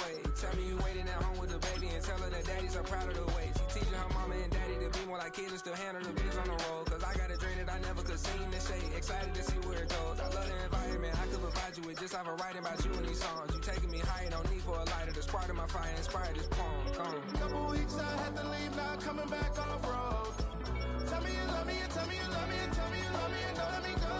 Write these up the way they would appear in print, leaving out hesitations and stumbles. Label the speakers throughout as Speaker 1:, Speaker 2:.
Speaker 1: way. Tell me you waiting at home with the baby and tell her that daddy's so proud of the way. She teaching her mama and daddy to be more like kids and still handle the biz on the road. Cause I got a dream that I never could sing and say. Excited to see where it goes. I love the environment. I could provide you with just have a writing about you in these songs. You taking me higher, no need for a lighter. The spark of my fire inspired this poem. Gone.
Speaker 2: Couple weeks I had to leave, now coming back on the road. Tell me you love me and tell me you love me and tell me you love me and don't let me go.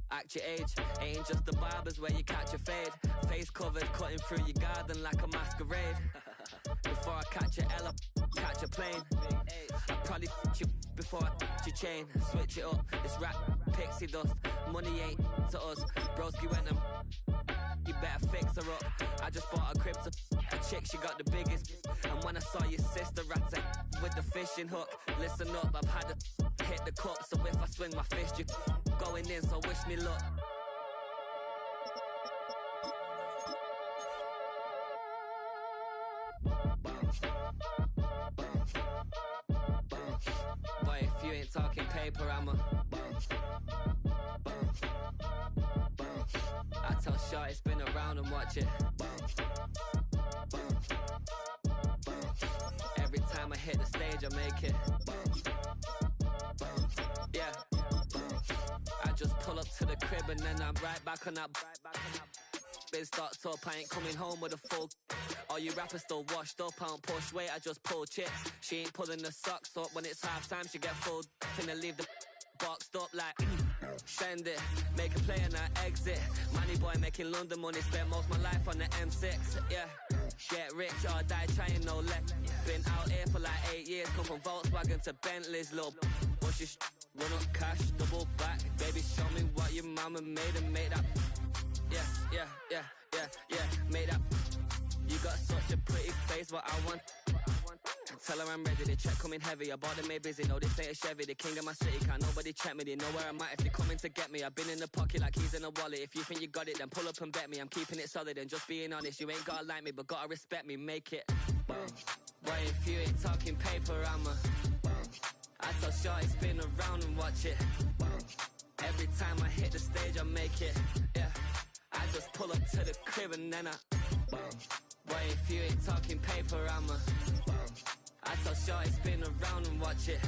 Speaker 3: Act your age, ain't just the barbers where you catch a fade. face covered, cutting through your garden like a masquerade. Before I catch a L, catch a plane. I'd probably f*** you before I f*** your chain. Switch it up, it's rap, pixie dust. Money ain't to us. Broski went and you better fix her up. I just bought a crib to a chick, she got the biggest. And when I saw your sister rat with the fishing hook, listen up, I've had to hit the cup. So if I swing my fist, you going in, so wish me luck. Boy, if you ain't talking paper, I'm a I tell Shorty spin around and watch it. Every time I hit the stage, I make it. Yeah. I just pull up to the crib and then I'm right back on that. Been stocked up, I ain't coming home with a full. All you rappers still washed up, I don't push weight, I just pull chips. She ain't pulling the socks up, when it's half time she get full. Finna leave the boxed up like send it, make a play and I exit. Money boy making London money, spent most of my life on the M6. Yeah, get rich or die trying, no let. Been out here for like 8 years, come from Volkswagen to Bentley's, little bushes, run up cash, double back. Baby, show me what your mama made and make that. Yeah, made that. You got such a pretty face, but I want. Tell her I'm ready, the check coming heavy. I bought them made busy, no this ain't a Chevy. The king of my city, can't nobody check me. They know where I'm at if they coming to get me. I've been in the pocket like keys in a wallet. If you think you got it, then pull up and bet me. I'm keeping it solid and just being honest. You ain't gotta like me, but gotta respect me, make it. Boy, if you ain't talking paper, I'm a I tell Shorty spin around and watch it. Every time I hit the stage, I make it. Yeah, I just pull up to the crib and then I boy, if you ain't talking paper, I'm a I tell Shorty spin around and watch it.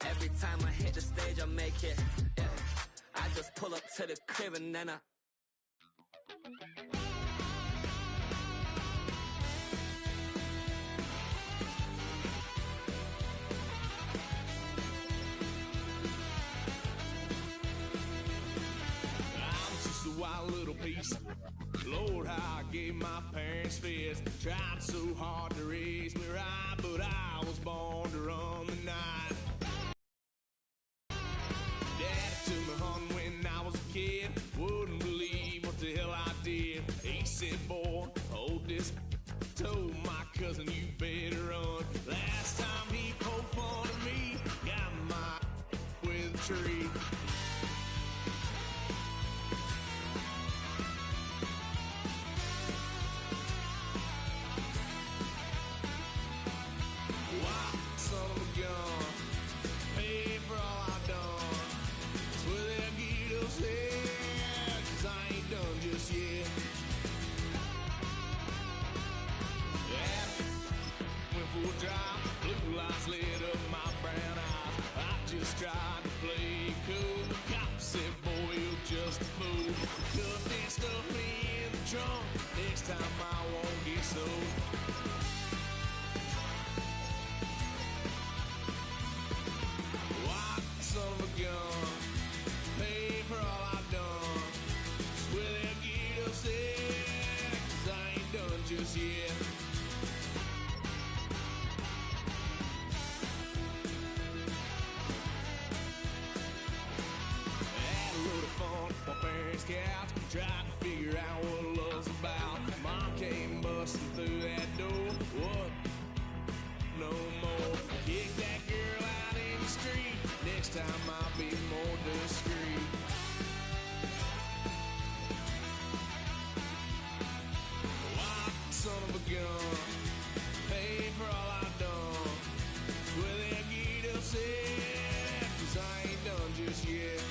Speaker 3: Every time I hit the stage, I make it. Yeah, I just pull up to the crib and then I
Speaker 2: a wild little piece. Lord, how I gave my parents fist. Tried so hard to raise me right, but I was born to run the night. Dad took me home when I was a kid. Wouldn't believe what the hell I did. He said, boy, hold this. Told my cousin, you better run. Last time he poked fun at me, got my with a tree. Tried to play cool. Cop said, boy, you're just a fool. Duffed and stuffed me in the trunk. Next time I won't get sold. White son of a gun, pay for all I've done. Swear they'll get upset, 'cause I ain't done just yet. Couch, trying to figure out what love's about. Mom came busting through that door. What? No more. Kick that girl out in the street. Next time I'll be more discreet. Wild son of a gun, pay for all I've done. Well, they'll get upset, 'cause I ain't done just yet.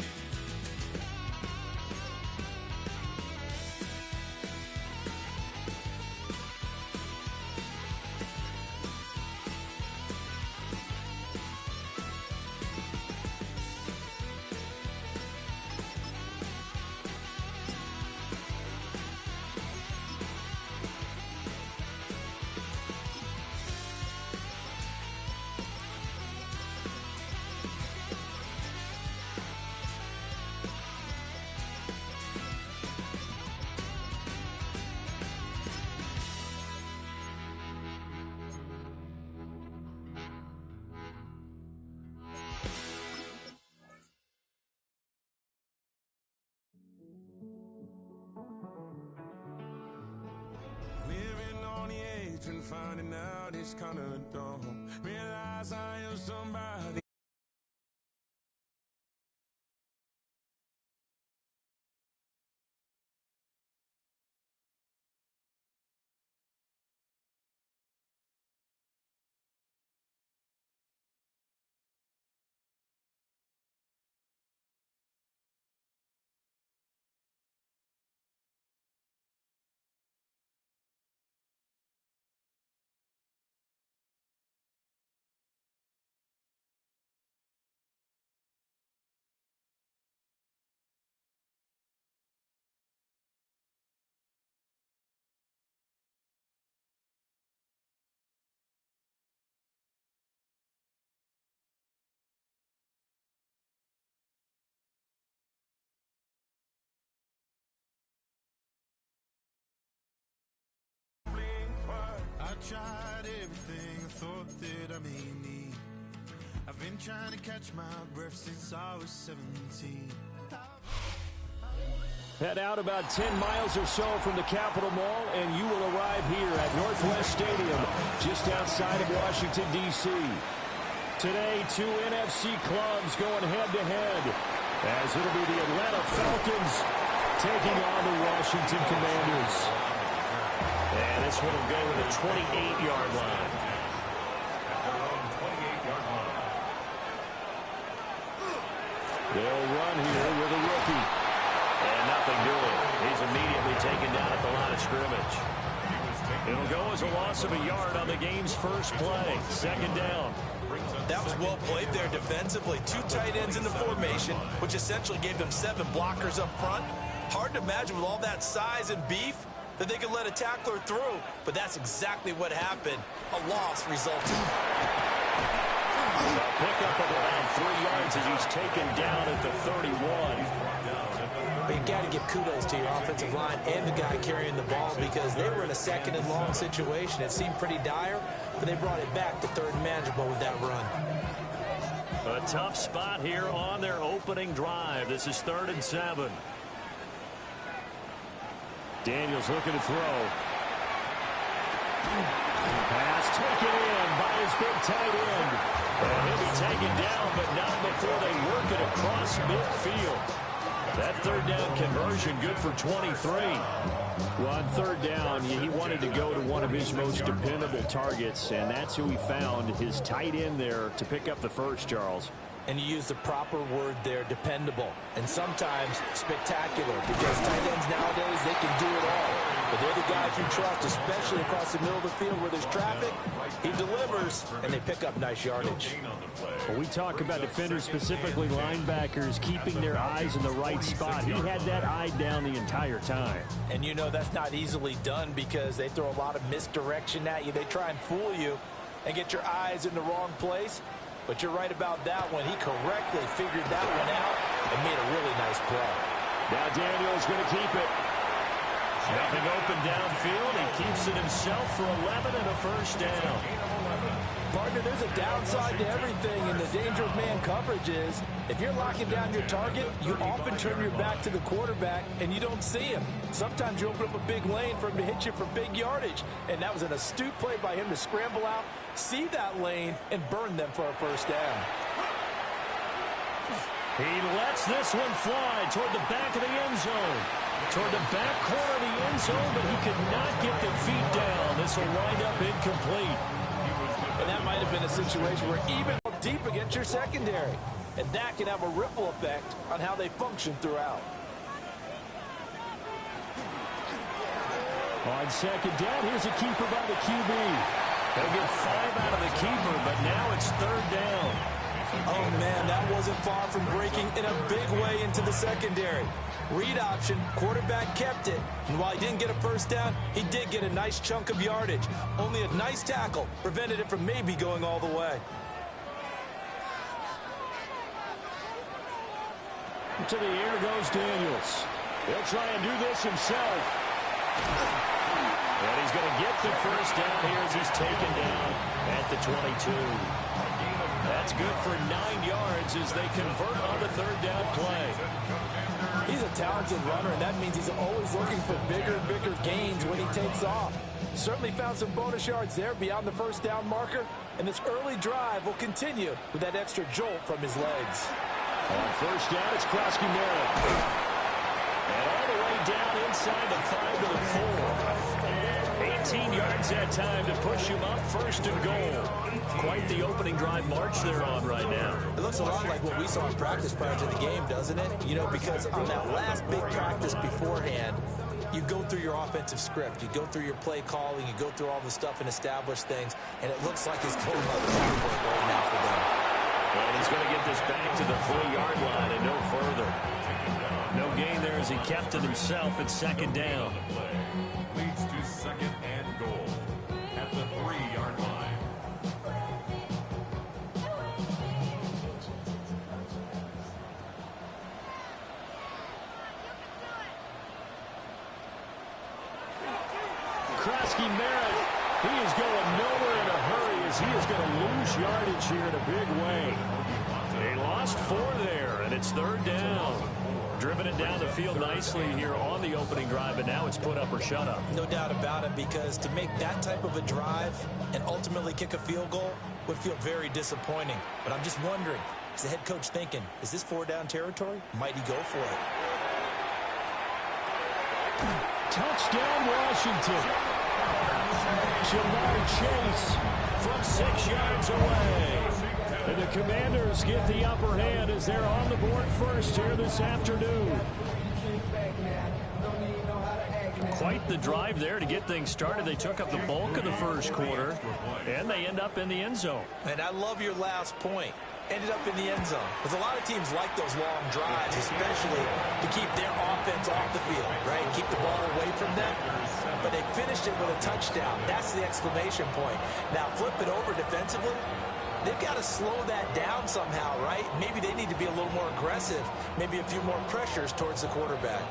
Speaker 2: it's kinda dumb. Realize I am somebody. I tried everything I thought that I may need. I've been trying to catch my breath since I was 17.
Speaker 4: Head out about 10 miles or so from the Capitol Mall, and you will arrive here at Northwest Stadium, just outside of Washington, D.C. Today, two NFC clubs going head-to-head, as it'll be the Atlanta Falcons taking on the Washington Commanders.
Speaker 5: And this one will go to the 28-yard line.
Speaker 4: They'll run here with a rookie.
Speaker 5: And nothing doing. He's immediately taken down at the line of scrimmage.
Speaker 4: It'll go as a loss of a yard on the game's first play. Second down.
Speaker 6: That was well played there defensively. Two tight ends in the formation, which essentially gave them 7 blockers up front. Hard to imagine with all that size and beef that they could let a tackler through, but that's exactly what happened. A loss resulted.
Speaker 5: A pickup of around 3 yards as he's taken down at the 31.
Speaker 6: But you got to give kudos to your offensive line and the guy carrying the ball because they were in a second and long situation. It seemed pretty dire, but they brought it back to third and manageable with that run.
Speaker 5: A tough spot here on their opening drive. This is 3rd and 7.
Speaker 4: Daniels looking to throw. Pass taken in by his big tight end. And he'll be taken down, but not before they work it across midfield. That third down conversion good for 23. Well, on third down, he wanted to go to one of his most dependable targets, and that's who he found, his tight end there, to pick up the first, Charles.
Speaker 6: And you use the proper word there, dependable, and sometimes spectacular, because tight ends nowadays, they can do it all. But they're the guys you trust, especially across the middle of the field where there's traffic. He delivers, and they pick up nice yardage.
Speaker 4: Well, we talk about defenders, specifically linebackers, keeping their eyes in the right spot. He had that eye down the entire time.
Speaker 6: And you know that's not easily done because they throw a lot of misdirection at you. They try and fool you and get your eyes in the wrong place. But you're right about that one. He correctly figured that one out and made a really nice play.
Speaker 4: Now Daniels going to keep it.
Speaker 5: Nothing open downfield. He keeps it himself for 11 and a first down.
Speaker 6: Partner, there's a downside to everything, and the danger of man coverage is if you're locking down your target, you often turn your back to the quarterback and you don't see him. Sometimes you open up a big lane for him to hit you for big yardage, and that was an astute play by him to scramble out, see that lane, and burn them for a first down.
Speaker 5: He lets this one fly toward the back of the end zone. Toward the back corner of the end zone, but he could not get the feet down. This will wind up incomplete.
Speaker 6: And that might have been a situation where even deep against your secondary. And that can have a ripple effect on how they function throughout.
Speaker 4: On second down, here's a keeper by the QB.
Speaker 5: They'll get 5 out of the keeper, but now it's third down.
Speaker 6: Oh, man, that wasn't far from breaking in a big way into the secondary. Read option, quarterback kept it. And while he didn't get a first down, he did get a nice chunk of yardage. Only a nice tackle prevented it from maybe going all the way.
Speaker 4: To the air goes Daniels. He'll try and do this himself.
Speaker 5: And he's going to get the first down here as he's taken down at the 22. That's good for 9 yards as they convert on the third down play.
Speaker 6: He's a talented runner, and that means he's always looking for bigger and bigger gains when he takes off. Certainly found some bonus yards there beyond the first down marker, and this early drive will continue with that extra jolt from his legs.
Speaker 5: On first down, it's Krosky Merritt. And all the way down inside the 5 to the 4. 18 yards that time to push him up, first and goal. Quite the opening drive march they're on right now.
Speaker 6: It looks a lot like what we saw in practice prior to the game, doesn't it? You know, because on that last big practice beforehand, you go through your offensive script. You go through your play calling. You go through all the stuff and establish things. And it looks like it's going up right now for them.
Speaker 5: And he's going to get this back to the 3-yard line and no further. No gain there as he kept it himself at second down.
Speaker 7: Leads to second and goal at the 3-yard line.
Speaker 5: Krosky Merritt, he is going nowhere in a hurry as he is going to lose yardage here in a big way. They lost 4 there, and it's third down. Driven it down the field nicely here on the opening drive, and now it's put up or shut up.
Speaker 6: No doubt about it, because to make that type of a drive and ultimately kick a field goal would feel very disappointing. But I'm just wondering, is the head coach thinking, is this 4-down territory? Might he go for it?
Speaker 5: Touchdown, Washington. Ja'Marr Chase from 6 yards away. And the Commanders get the upper hand as they're on the board first here this afternoon. Quite the drive there to get things started. They took up the bulk of the first quarter, and they end up in the end zone.
Speaker 6: And I love your last point. Ended up in the end zone. Because a lot of teams like those long drives, especially to keep their offense off the field, right? Keep the ball away from them. But they finished it with a touchdown. That's the exclamation point. Now, flip it over defensively. They've got to slow that down somehow, right? Maybe they need to be a little more aggressive. Maybe a few more pressures towards the quarterback.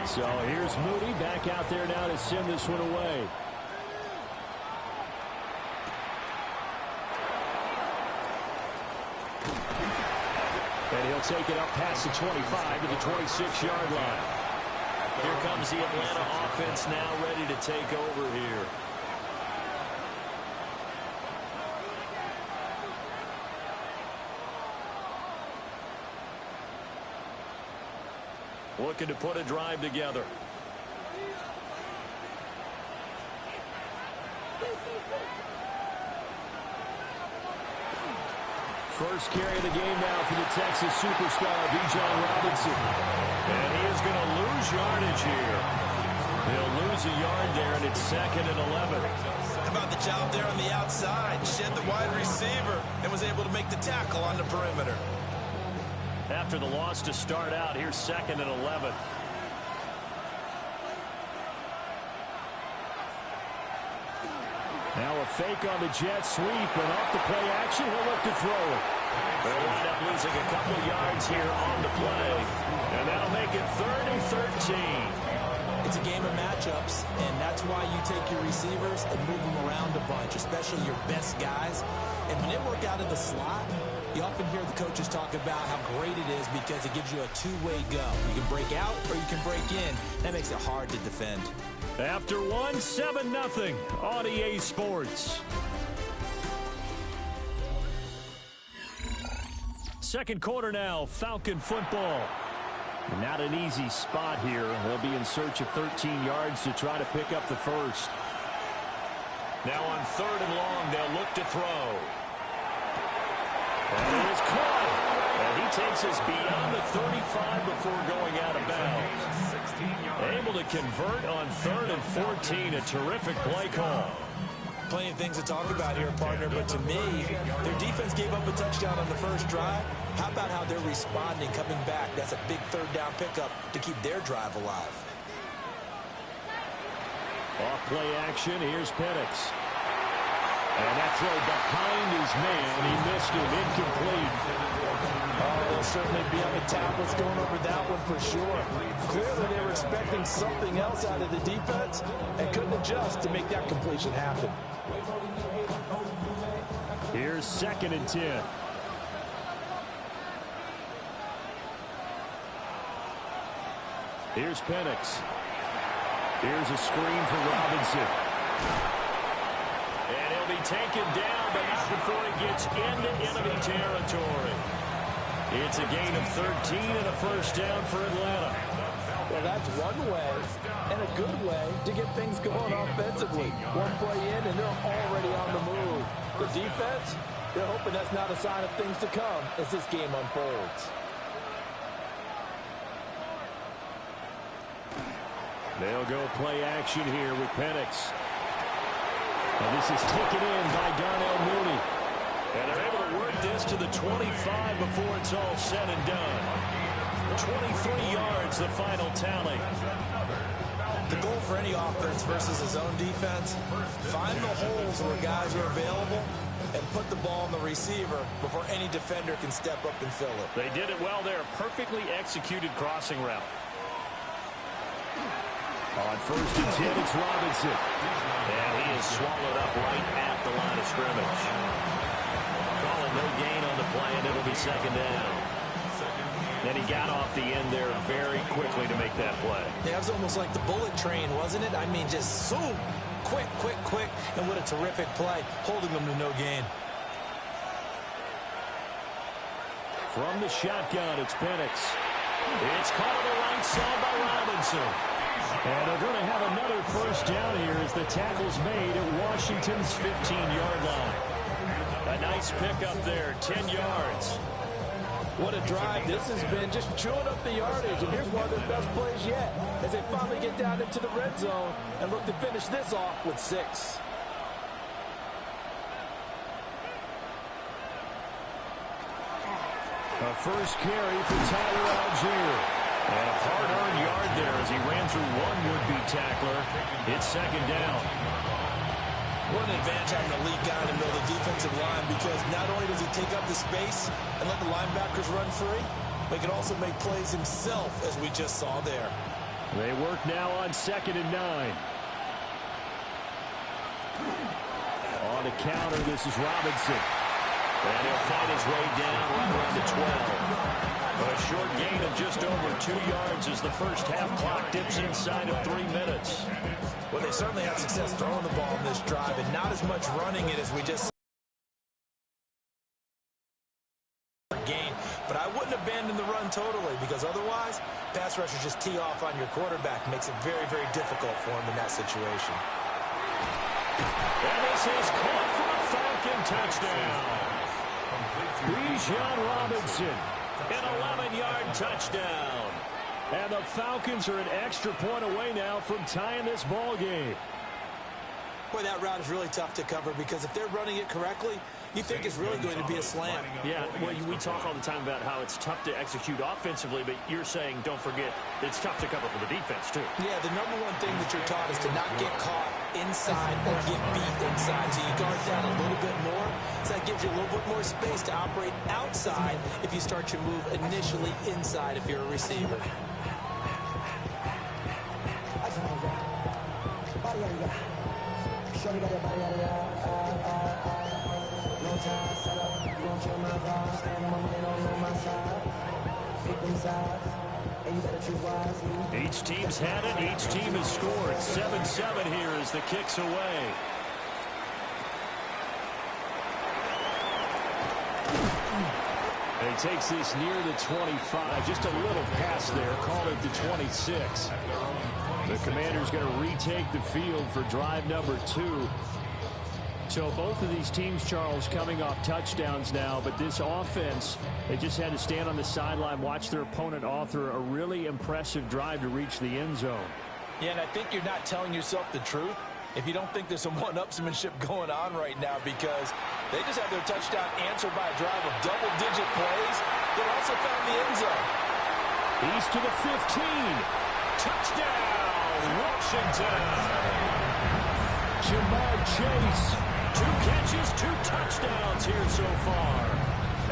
Speaker 5: So here's Moody back out there now to send this one away. And he'll take it up past the 25 to the 26-yard line. Here comes the Atlanta offense now ready to take over here. Looking to put a drive together. First carry of the game now for the Texas superstar, Bijan Robinson. And he is going to lose yardage here. He'll lose a yard there, and it's 2nd and 11.
Speaker 6: How about the job there on the outside? Shed the wide receiver and was able to make the tackle on the perimeter.
Speaker 5: After the loss to start out, here's 2nd and 11. Now a fake on the jet sweep, and off the play action, he'll look to throw it. They'll wind up losing a couple yards here on the play, and that'll make it 3rd and 13.
Speaker 6: It's a game of matchups, and that's why you take your receivers and move them around a bunch, especially your best guys. And when they work out of the slot, you often hear the coaches talk about how great it is because it gives you a two-way go. You can break out or you can break in. That makes it hard to defend.
Speaker 5: After one, 7-0 on EA Sports. Second quarter now, Falcon football. Not an easy spot here. They'll be in search of 13 yards to try to pick up the first. Now on 3rd and long, they'll look to throw. And it is caught. And he takes us beyond the 35 before going out of bounds. Able to convert on 3rd and 14. A terrific play call.
Speaker 6: Plenty of things to talk about here, partner, but to me, their defense gave up a touchdown on the first drive. How about how they're responding, coming back? That's a big 3rd down pickup to keep their drive alive.
Speaker 5: Off play action, here's Penix. And that throw behind his man, he missed him, incomplete.
Speaker 6: Oh, they'll certainly be on the tablets going over that one for sure. Clearly they were expecting something else out of the defense and couldn't adjust to make that completion happen.
Speaker 5: Here's 2nd and 10. Here's Penix. Here's a screen for Robinson. And he'll be taken down, but not before he gets into enemy territory. It's a gain of 13 and a first down for Atlanta.
Speaker 6: Well, that's one way and a good way to get things going offensively. One play in, and they're already on the move. The defense, they're hoping that's not a sign of things to come as this game unfolds.
Speaker 5: They'll go play action here with Penix. And this is taken in by Darnell Mooney. And they're able to work this to the 25 before it's all said and done. 23 yards, the final tally.
Speaker 6: The goal for any offense versus his own defense, find the holes where guys are available and put the ball on the receiver before any defender can step up and fill it.
Speaker 5: They did it well there. Perfectly executed crossing route. On 1st and 10, it's Robinson. And he is swallowed up right at the line of scrimmage. Calling no gain on the play, and it'll be 2nd down. And he got off the end there very quickly to make that play.
Speaker 6: Yeah, it was almost like the bullet train, wasn't it? I mean, just zoom, quick, and what a terrific play, holding them to no gain.
Speaker 5: From the shotgun, it's Penix. It's caught on the right side by Robinson. And they're going to have another first down here as the tackle's made at Washington's 15-yard line. A nice pickup there, 10 yards.
Speaker 6: What a drive this has been, just chewing up the yardage. And here's one of their best plays yet as they finally get down into the red zone and look to finish this off with 6.
Speaker 5: A first carry for Tyler Algier. And a hard-earned yard there as he ran through one would-be tackler. It's 2nd down.
Speaker 6: What an advantage having an elite guy in the middle of the defensive line, because not only does he take up the space and let the linebackers run free, but he can also make plays himself, as we just saw there.
Speaker 5: They work now on 2nd and 9. On the counter, this is Robinson. And he'll find his way down right around the 12. But a short gain of just over 2 yards as the first half clock dips inside of 3 minutes.
Speaker 6: Well, they certainly had success throwing the ball in this drive, and not as much running it as we just gain. But I wouldn't abandon the run totally, because otherwise, pass rushers just tee off on your quarterback. Makes it very, very difficult for him in that situation.
Speaker 5: And this is caught for a Falcon touchdown. Bijan Robinson, an 11-yard touchdown. And the Falcons are an extra point away now from tying this ball game.
Speaker 6: Boy, that route is really tough to cover, because if they're running it correctly, you think it's really going to be a slam.
Speaker 5: Yeah, well, we talk all the time about how it's tough to execute offensively, but you're saying, don't forget, it's tough to cover for the defense, too.
Speaker 6: Yeah, the number one thing that you're taught is to not get caught inside or get beat inside. So you guard down a little bit more, so that gives you a little bit more space to operate outside if you start your move initially inside if you're a receiver.
Speaker 5: Each team's had it. Each team has scored. 7-7 here as the kick's away. He takes this near the 25. Just a little pass there. Call it the 26. The Commanders going to retake the field for drive number 2. So both of these teams, Charles, coming off touchdowns now, but this offense, they just had to stand on the sideline, watch their opponent author a really impressive drive to reach the end zone.
Speaker 6: Yeah, and I think you're not telling yourself the truth if you don't think there's some one-upsmanship going on right now, because they just had their touchdown answered by a drive of double-digit plays that also found the end zone.
Speaker 5: He's to the 15. Touchdown, Washington. Ja'Marr Chase. 2 catches, 2 touchdowns here so far.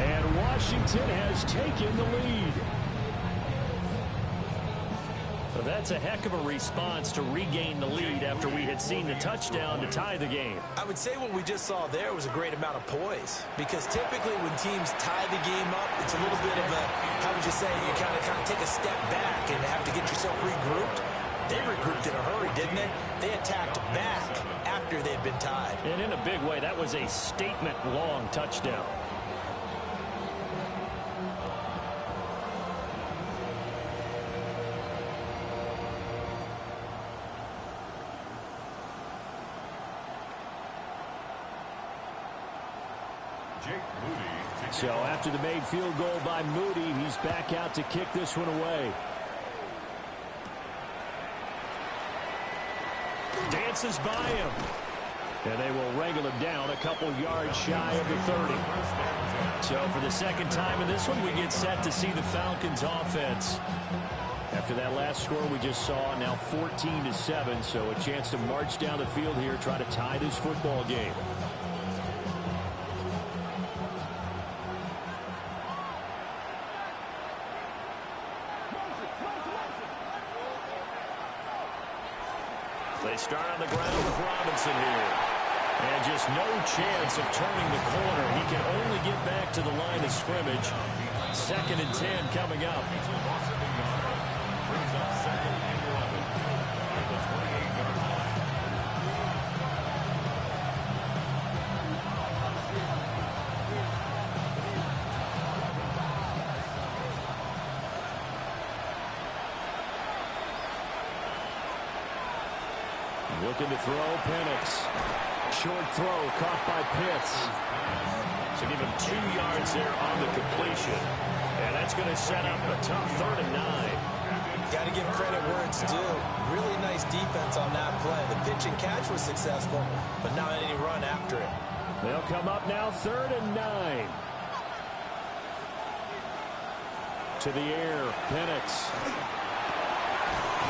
Speaker 5: And Washington has taken the lead. Well, that's a heck of a response to regain the lead after we had seen the touchdown to tie the game.
Speaker 6: I would say what we just saw there was a great amount of poise, because typically when teams tie the game up, it's a little bit of a, how would you say, you kind of take a step back and have to get yourself regrouped. They regrouped in a hurry, didn't they? They attacked back after they'd been tied.
Speaker 5: And in a big way, that was a statement-long touchdown. So after the made field goal by Moody, he's back out to kick this one away. Dances by him. And they will wrangle him down a couple yards shy of the 30. So for the second time in this one, we get set to see the Falcons offense. After that last score we just saw, now 14-7, so a chance to march down the field here, try to tie this football game. They start on the ground with Robinson here. And just no chance of turning the corner. He can only get back to the line of scrimmage. 2nd and 10 coming up. Looking to throw, Penix. Short throw, caught by Pitts. So give him 2 yards there on the completion. And that's going to set up a tough 3rd and 9.
Speaker 6: Got to give credit where it's due. Really nice defense on that play. The pitch and catch was successful, but not any run after it.
Speaker 5: They'll come up now 3rd and 9. To the air, Penix.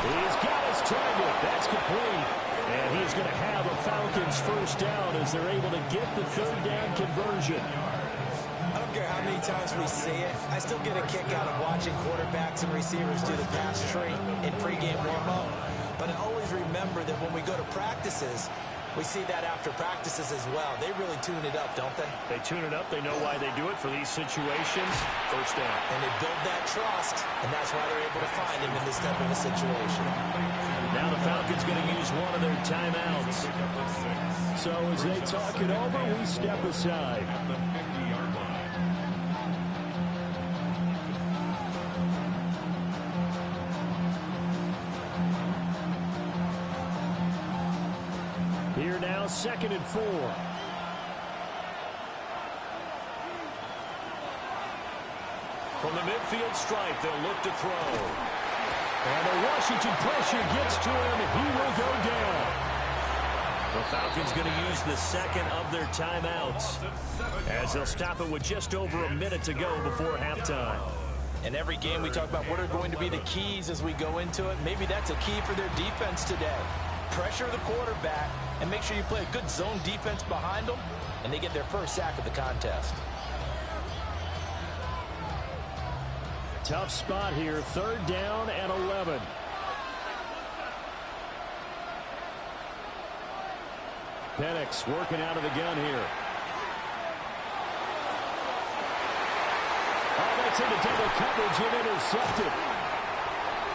Speaker 5: He's got his target. That's complete. And he's going to have a Falcons first down as they're able to get the 3rd down conversion.
Speaker 6: I don't care how many times we see it. I still get a kick out of watching quarterbacks and receivers do the pass tree in pregame warm-up. But I always remember that when we go to practices, we see that after practices as well. They really tune it up, don't they?
Speaker 5: They tune it up. They know why they do it for these situations. First down.
Speaker 6: And they build that trust, and that's why they're able to find him in this type of a situation.
Speaker 5: Now the Falcons going to use one of their timeouts. So as they talk it over, we step aside. Here now, 2nd and 4. From the midfield stripe, they'll look to throw. And the Washington pressure gets to him. He will go down. The Falcons going to use the 2nd of their timeouts as they'll stop it with just over a minute to go before halftime.
Speaker 6: In every game we talk about what are going to be the keys as we go into it. Maybe that's a key for their defense today. Pressure the quarterback and make sure you play a good zone defense behind them, and they get their first sack of the contest.
Speaker 5: Tough spot here, 3rd down and 11. Penix working out of the gun here. Oh, that's into double coverage and intercepted.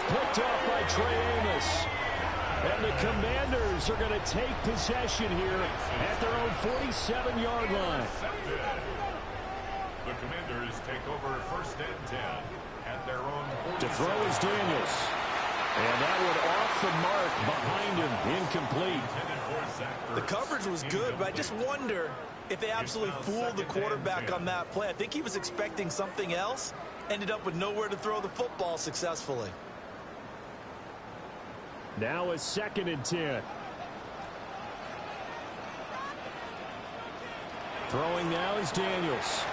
Speaker 5: Picked off by Trey Amos. And the Commanders are going to take possession here at their own 47-yard line.
Speaker 7: The Commanders take over 1st and 10 at their own 47.
Speaker 5: To throw is Daniels. And that one off the mark behind him, incomplete.
Speaker 6: The coverage was good, but I just wonder if they absolutely fooled the quarterback on that play. I think he was expecting something else, ended up with nowhere to throw the football successfully.
Speaker 5: Now a 2nd and 10. Throwing now is Daniels.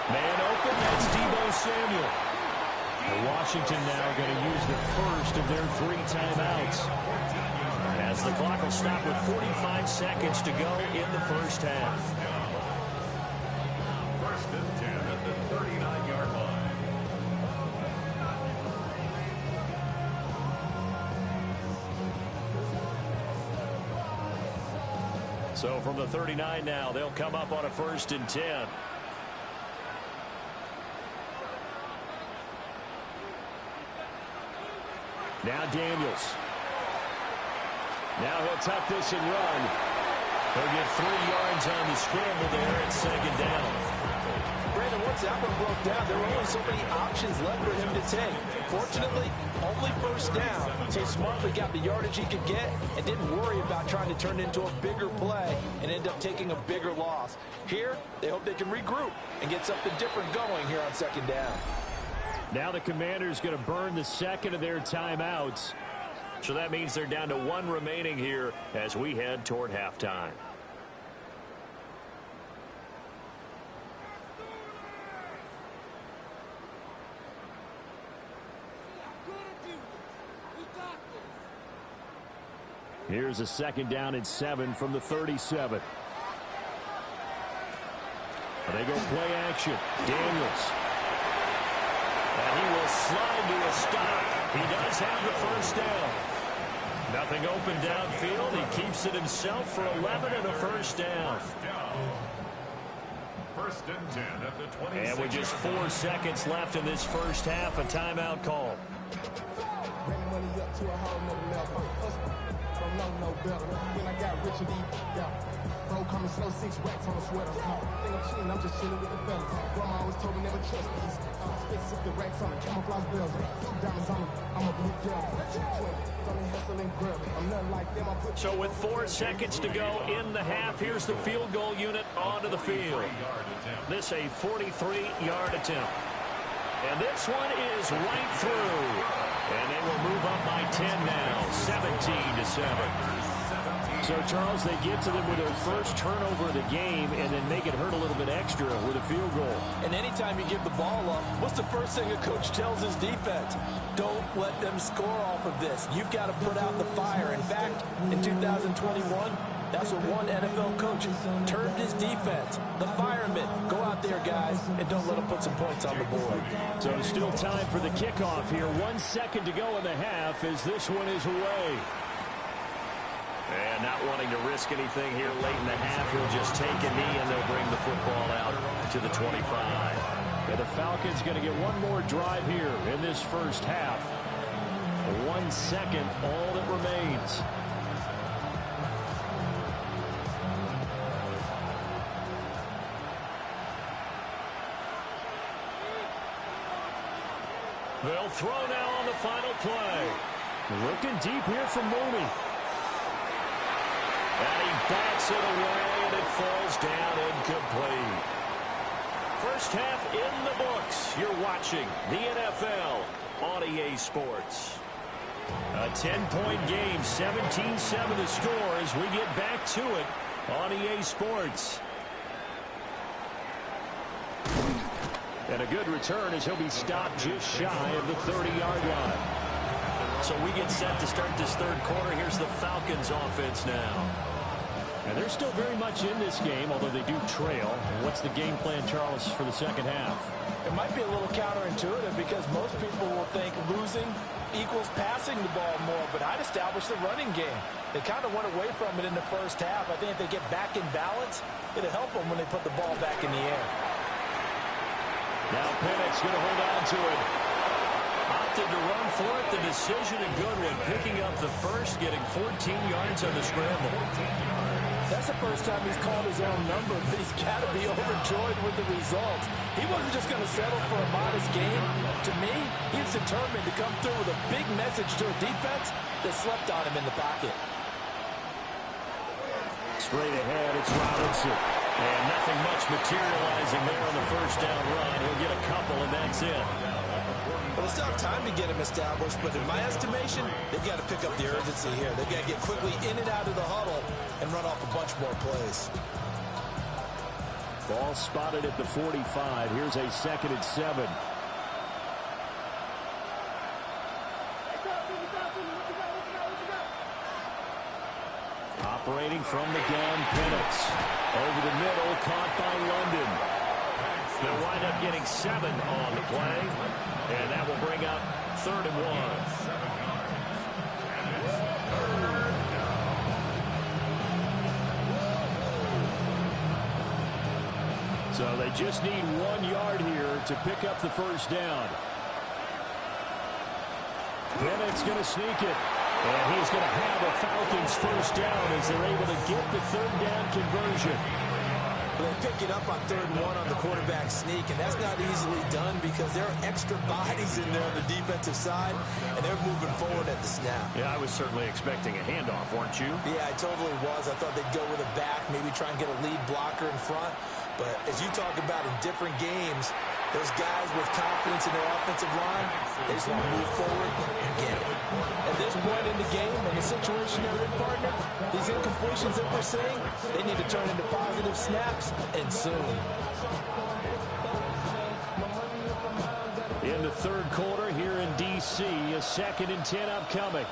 Speaker 5: Man open, that's Deebo Samuel. And Washington now going to use the first of their 3 timeouts, as the clock will stop with 45 seconds to go in the first half.
Speaker 7: 1st and 10 at the 39-yard line.
Speaker 5: So from the 39 now, they'll come up on a 1st and 10. Now Daniels. Now he'll tuck this and run. He'll get 3 yards on the scramble there at 2nd down.
Speaker 6: Brandon, once that one broke down, there were only so many options left for him to take. Fortunately, only 1st down, so he smartly got the yardage he could get and didn't worry about trying to turn it into a bigger play and end up taking a bigger loss. Here, they hope they can regroup and get something different going here on 2nd down.
Speaker 5: Now the Commanders going to burn the 2nd of their timeouts. So that means they're down to 1 remaining here as we head toward halftime. Here's a 2nd down and 7 from the 37. They go play action. Daniels. And he will slide to a stop. He does have the 1st down. Nothing open downfield. He keeps it himself for 11 and a 1st down.
Speaker 7: 1st and 10 at the 26.
Speaker 5: And with just 4 seconds left in this 1st half, a timeout call.
Speaker 8: No better. When I got rich and deep, bro, coming slow, 6 racks on a sweater. Think I'm cheating, I'm just chilling with the fellas. Grandma always told me never trust these. Spit the racks on the camouflage bells. 2 diamonds on me, I'm a blue devil. I'm nothing like them.
Speaker 5: So with 4 seconds to go in the half, here's the field goal unit onto the field. This a 43-yard attempt. And this one is right through. And they will move up by 10 now, 17-7. So, Charles, they get to them with their first turnover of the game and then make it hurt a little bit extra with a field goal.
Speaker 6: And anytime you give the ball up, what's the first thing a coach tells his defense? Don't let them score off of this. You've got to put out the fire. In fact, in 2021, that's what one NFL coach termed his defense. The firemen. Go out there, guys, and don't let them put some points on the board.
Speaker 5: So still time for the kickoff here. 1 second to go in the half as this one is away. And not wanting to risk anything here late in the half, he'll just take a knee and they'll bring the football out to the 25. And the Falcons going to get one more drive here in this 1st half. 1 second, all that remains. They'll throw now on the final play. Looking deep here from Mooney. And he bats it away, and it falls down incomplete. 1st half in the books. You're watching the NFL on EA Sports. A 10-point game, 17-7 the score as we get back to it on EA Sports. And a good return as he'll be stopped just shy of the 30-yard line. So we get set to start this 3rd quarter. Here's the Falcons offense now. And they're still very much in this game, although they do trail. What's the game plan, Charles, for the 2nd half?
Speaker 6: It might be a little counterintuitive because most people will think losing equals passing the ball more, but I'd establish the running game. They kind of went away from it in the 1st half. I think if they get back in balance, it'll help them when they put the ball back in the air.
Speaker 5: Now Pennett's going to hold on to it. Opted to run for it. The decision a good one. Picking up the 1st, getting 14 yards on the scramble.
Speaker 6: That's the first time he's called his own number, but he's got to be overjoyed with the results. He wasn't just going to settle for a modest game. To me, he's determined to come through with a big message to a defense that slept on him in the pocket.
Speaker 5: Straight ahead, it's Robinson. And nothing much materializing there on the 1st down run. He'll get a couple, and that's it.
Speaker 6: Well, they still have time to get him established, but in my estimation, they've got to pick up the urgency here. They've got to get quickly in and out of the huddle and run off a bunch more plays.
Speaker 5: Ball spotted at the 45. Here's a 2nd and 7. Operating from the gun, Penix. Over the middle, caught by London. They'll wind up getting 7 on the play, and that will bring up 3rd and 1. So they just need 1 yard here to pick up the first down. Bennett's going to sneak it. And he's going to have a Falcons first down as they're able to get the third down conversion.
Speaker 6: They pick it up on 3rd and 1 on the quarterback sneak, and that's not easily done because there are extra bodies in there on the defensive side, and they're moving forward at the snap.
Speaker 5: Yeah, I was certainly expecting a handoff, weren't you?
Speaker 6: Yeah, I totally was. I thought they'd go with a back, maybe try and get a lead blocker in front. But as you talk about in different games, those guys with confidence in their offensive line, they just want to move forward and get it. At this point in the game, in the situation they're in, partner, these incompletions that we're seeing, they need to turn into positive snaps, and soon.
Speaker 5: In the third quarter here in D.C., a 2nd and 10 upcoming.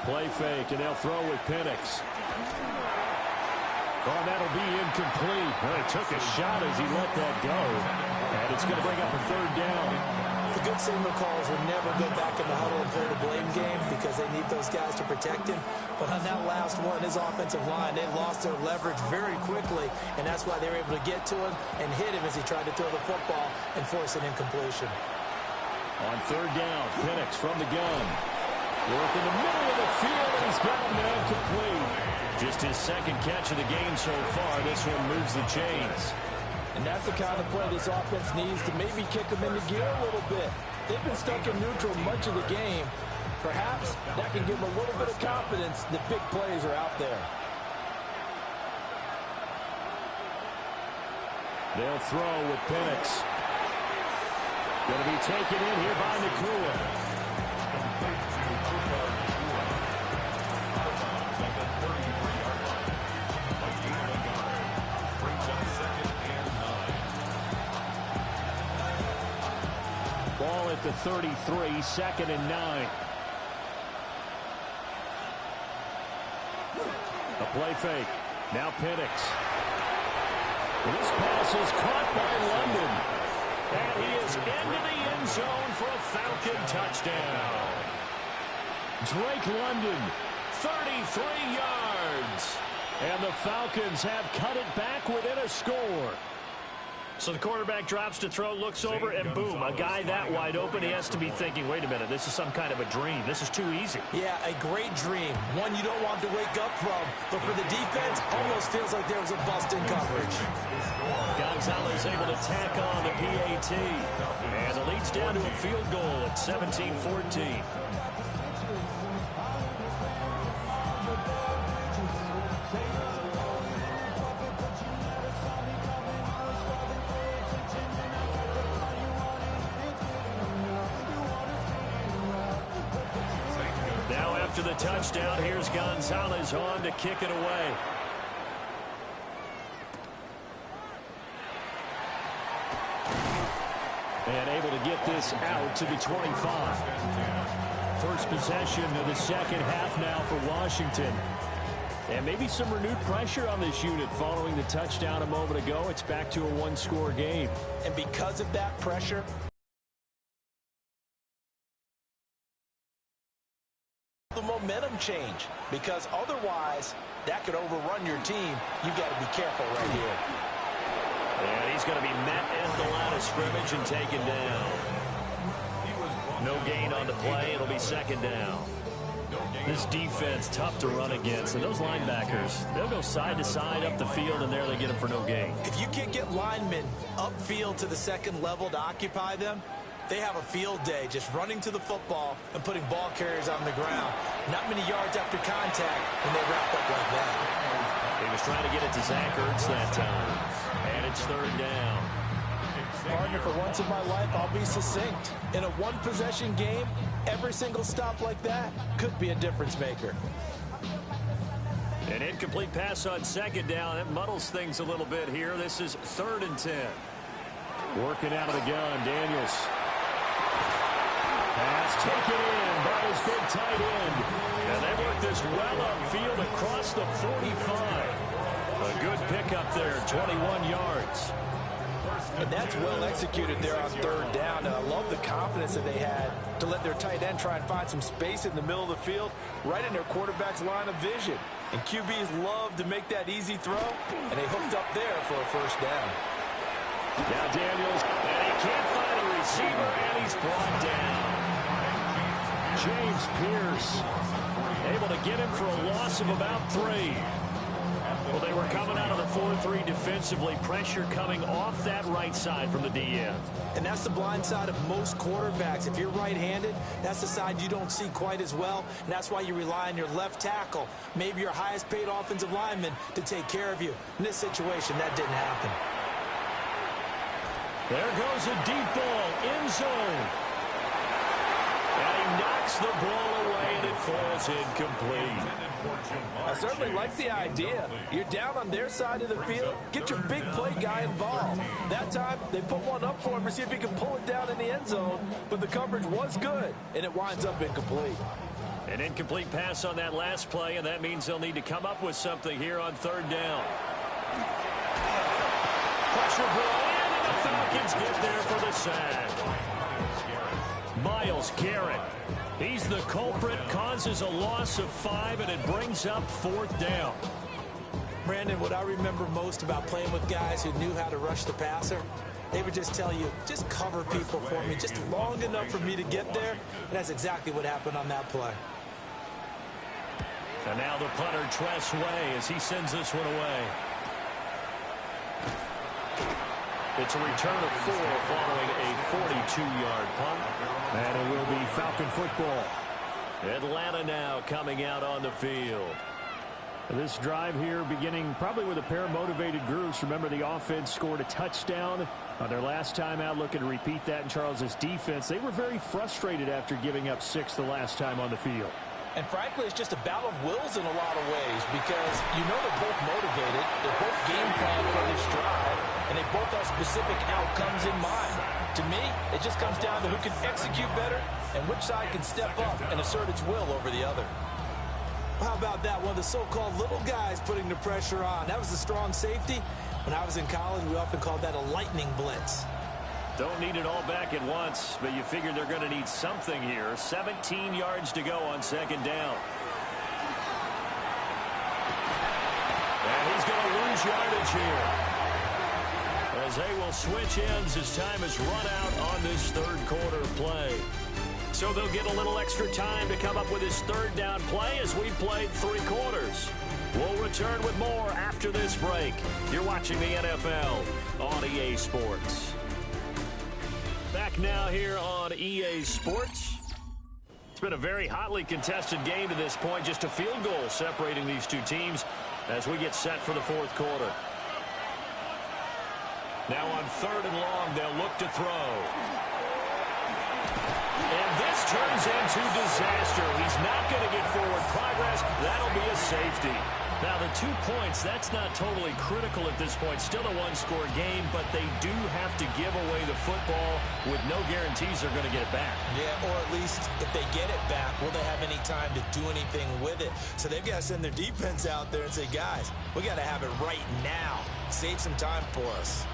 Speaker 5: Play fake, and they'll throw with Penix. Oh, that'll be incomplete. Well, he took a shot as he let that go. And it's going to bring up a third down.
Speaker 6: The good signal calls would never go back in the huddle and play the blame game because they need those guys to protect him. But on that last one, his offensive line, they lost their leverage very quickly, and that's why they were able to get to him and hit him as he tried to throw the football and force an incompletion.
Speaker 5: On third down, Penix from the gun. Work in the middle of the field, and he's got a man complete. Just his 2nd catch of the game so far. This one moves the chains.
Speaker 6: And that's the kind of play this offense needs to maybe kick them into gear a little bit. They've been stuck in neutral much of the game. Perhaps that can give them a little bit of confidence that big plays are out there.
Speaker 5: They'll throw with Penix. Going to be taken in here by Nakua. Ball at the 33, 2nd and 9. A play fake. Now Penix. This pass is caught by London. And he is into the end zone for a Falcon touchdown. Drake London, 33 yards. And the Falcons have cut it back within a score. So the quarterback drops to throw, looks over, and boom, a guy that wide open, he has to be thinking, wait a minute, this is some kind of a dream. This is too easy.
Speaker 6: Yeah, a great dream. One you don't want to wake up from. But for the defense, almost feels like there was a bust in coverage.
Speaker 5: Gonzalez able to tack on the PAT. And the lead's down to a field goal at 17-14. After the touchdown, here's Gonzalez on to kick it away. And able to get this out to the 25. First possession of the second half now for Washington. And maybe some renewed pressure on this unit following the touchdown a moment ago. It's back to a one-score game.
Speaker 6: And because of that pressure, the momentum change, because otherwise that could overrun your team. You got to be careful right here.
Speaker 5: And he's going to be met at the line of scrimmage and taken down. No gain on the play. It'll be 2nd down. This defense tough to run against, and those linebackers, they'll go side to side up the field, and there they get them for no gain.
Speaker 6: If you can't get linemen upfield to the 2nd level to occupy them, they have a field day just running to the football and putting ball carriers on the ground. Not many yards after contact when they wrap up like that.
Speaker 5: He was trying to get it to Zach Ertz that time. And it's 3rd down.
Speaker 6: Partner, for once in my life, I'll be succinct. In a one-possession game, every single stop like that could be a difference maker.
Speaker 5: An incomplete pass on 2nd down. That muddles things a little bit here. This is 3rd and 10. Working out of the gun, Daniels. Pass taken in by his big tight end. And they work this well upfield across the 45. A good pickup there, 21 yards.
Speaker 6: And that's well executed there on third down. And I love the confidence that they had to let their tight end try and find some space in the middle of the field, right in their quarterback's line of vision. And QBs love to make that easy throw, and they hooked up there for a first down.
Speaker 5: Now Daniels, and he can't find a receiver, and he's brought down. James Pierce able to get him for a loss of about 3. Well, they were coming out of the 4-3 defensively. Pressure coming off that right side from the DN.
Speaker 6: And that's the blind side of most quarterbacks. If you're right-handed, that's the side you don't see quite as well. And that's why you rely on your left tackle, maybe your highest-paid offensive lineman, to take care of you. In this situation, that didn't happen.
Speaker 5: There goes a deep ball, end zone. And he knocks the ball away, and it falls incomplete.
Speaker 6: I certainly like the idea. You're down on their side of the field. Get your big play guy involved. That time, they put one up for him to see if he can pull it down in the end zone. But the coverage was good, and it winds up incomplete.
Speaker 5: An incomplete pass on that last play, and that means they'll need to come up with something here on third down. Pressure ball in, and the Falcons get there for the sack. Myles Garrett. He's the culprit, causes a loss of 5, and it brings up fourth down.
Speaker 6: Brandon, what I remember most about playing with guys who knew how to rush the passer, they would just tell you, just cover people for me, just long enough for me to get there. And that's exactly what happened on that play.
Speaker 5: And now the punter, Tress Way, as he sends this one away. It's a return of 4 following a 42-yard punt.
Speaker 4: And it will be Falcon football.
Speaker 5: Atlanta now coming out on the field.
Speaker 4: This drive here beginning probably with a pair of motivated groups. Remember, the offense scored a touchdown on their last time out. Looking to repeat that in Charles's defense. They were very frustrated after giving up 6 the last time on the field.
Speaker 6: And frankly, it's just a battle of wills in a lot of ways because you know they're both motivated. They're both game planned for this drive, and they both have specific outcomes in mind. To me, it just comes down to who can execute better and which side can step up and assert its will over the other. How about that? One of the so-called little guys putting the pressure on. That was a strong safety. When I was in college, we often called that a lightning blitz.
Speaker 5: Don't need it all back at once, but you figure they're going to need something here. 17 yards to go on second down. And he's going to lose yardage here, as they will switch ends as time is run out on this third quarter play. So they'll get a little extra time to come up with his third down play as we've played 3 quarters. We'll return with more after this break. You're watching the NFL on EA Sports. Back now here on EA Sports. It's been a very hotly contested game to this point. Just a field goal separating these two teams as we get set for the fourth quarter. Now on third and long, they'll look to throw. And this turns into disaster. He's not going to get forward progress. That'll be a safety. Now, the 2 points, that's not totally critical at this point. Still a one-score game, but they do have to give away the football with no guarantees they're going to get it back.
Speaker 6: Yeah, or at least if they get it back, will they have any time to do anything with it? So they've got to send their defense out there and say, guys, we got to have it right now. Save some time for us.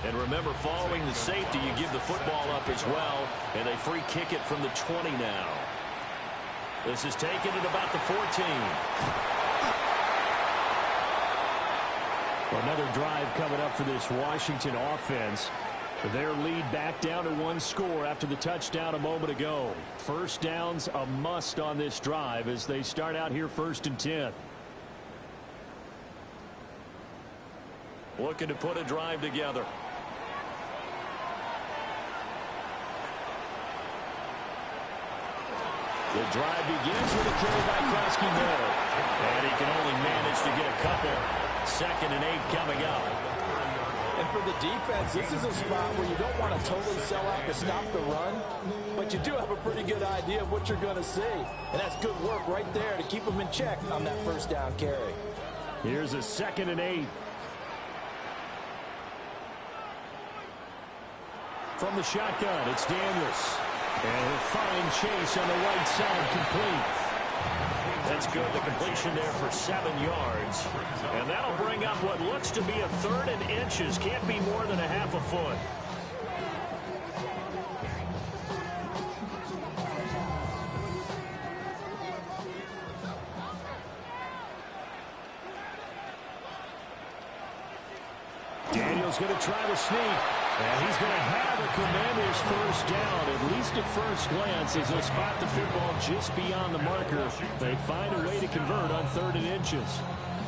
Speaker 5: And remember, following the safety, you give the football up as well, and they free kick it from the 20 now. This is taken at about the 14.
Speaker 4: Another drive coming up for this Washington offense. Their lead back down to 1 score after the touchdown a moment ago. First down's a must on this drive as they start out here 1st and 10.
Speaker 5: Looking to put a drive together.
Speaker 4: The drive begins with a carry by Krosky Miller.
Speaker 5: And he can only manage to get a couple. 2nd and 8 coming up.
Speaker 6: And for the defense, this is a spot where you don't want to totally sell out to stop the run, but you do have a pretty good idea of what you're going to see. And that's good work right there to keep them in check on that first down carry.
Speaker 4: Here's a 2nd and 8. From the shotgun, it's Daniels. And he'll find Chase on the right side, complete.
Speaker 5: That's good. The completion there for 7 yards. And that'll bring up what looks to be a 3rd and inches. Can't be more than a half a foot. Daniels going to try to sneak. And he's going to have a Commanders first down, at least at first glance, as they'll spot the football just beyond the marker. They find a way to convert on 3rd and inches.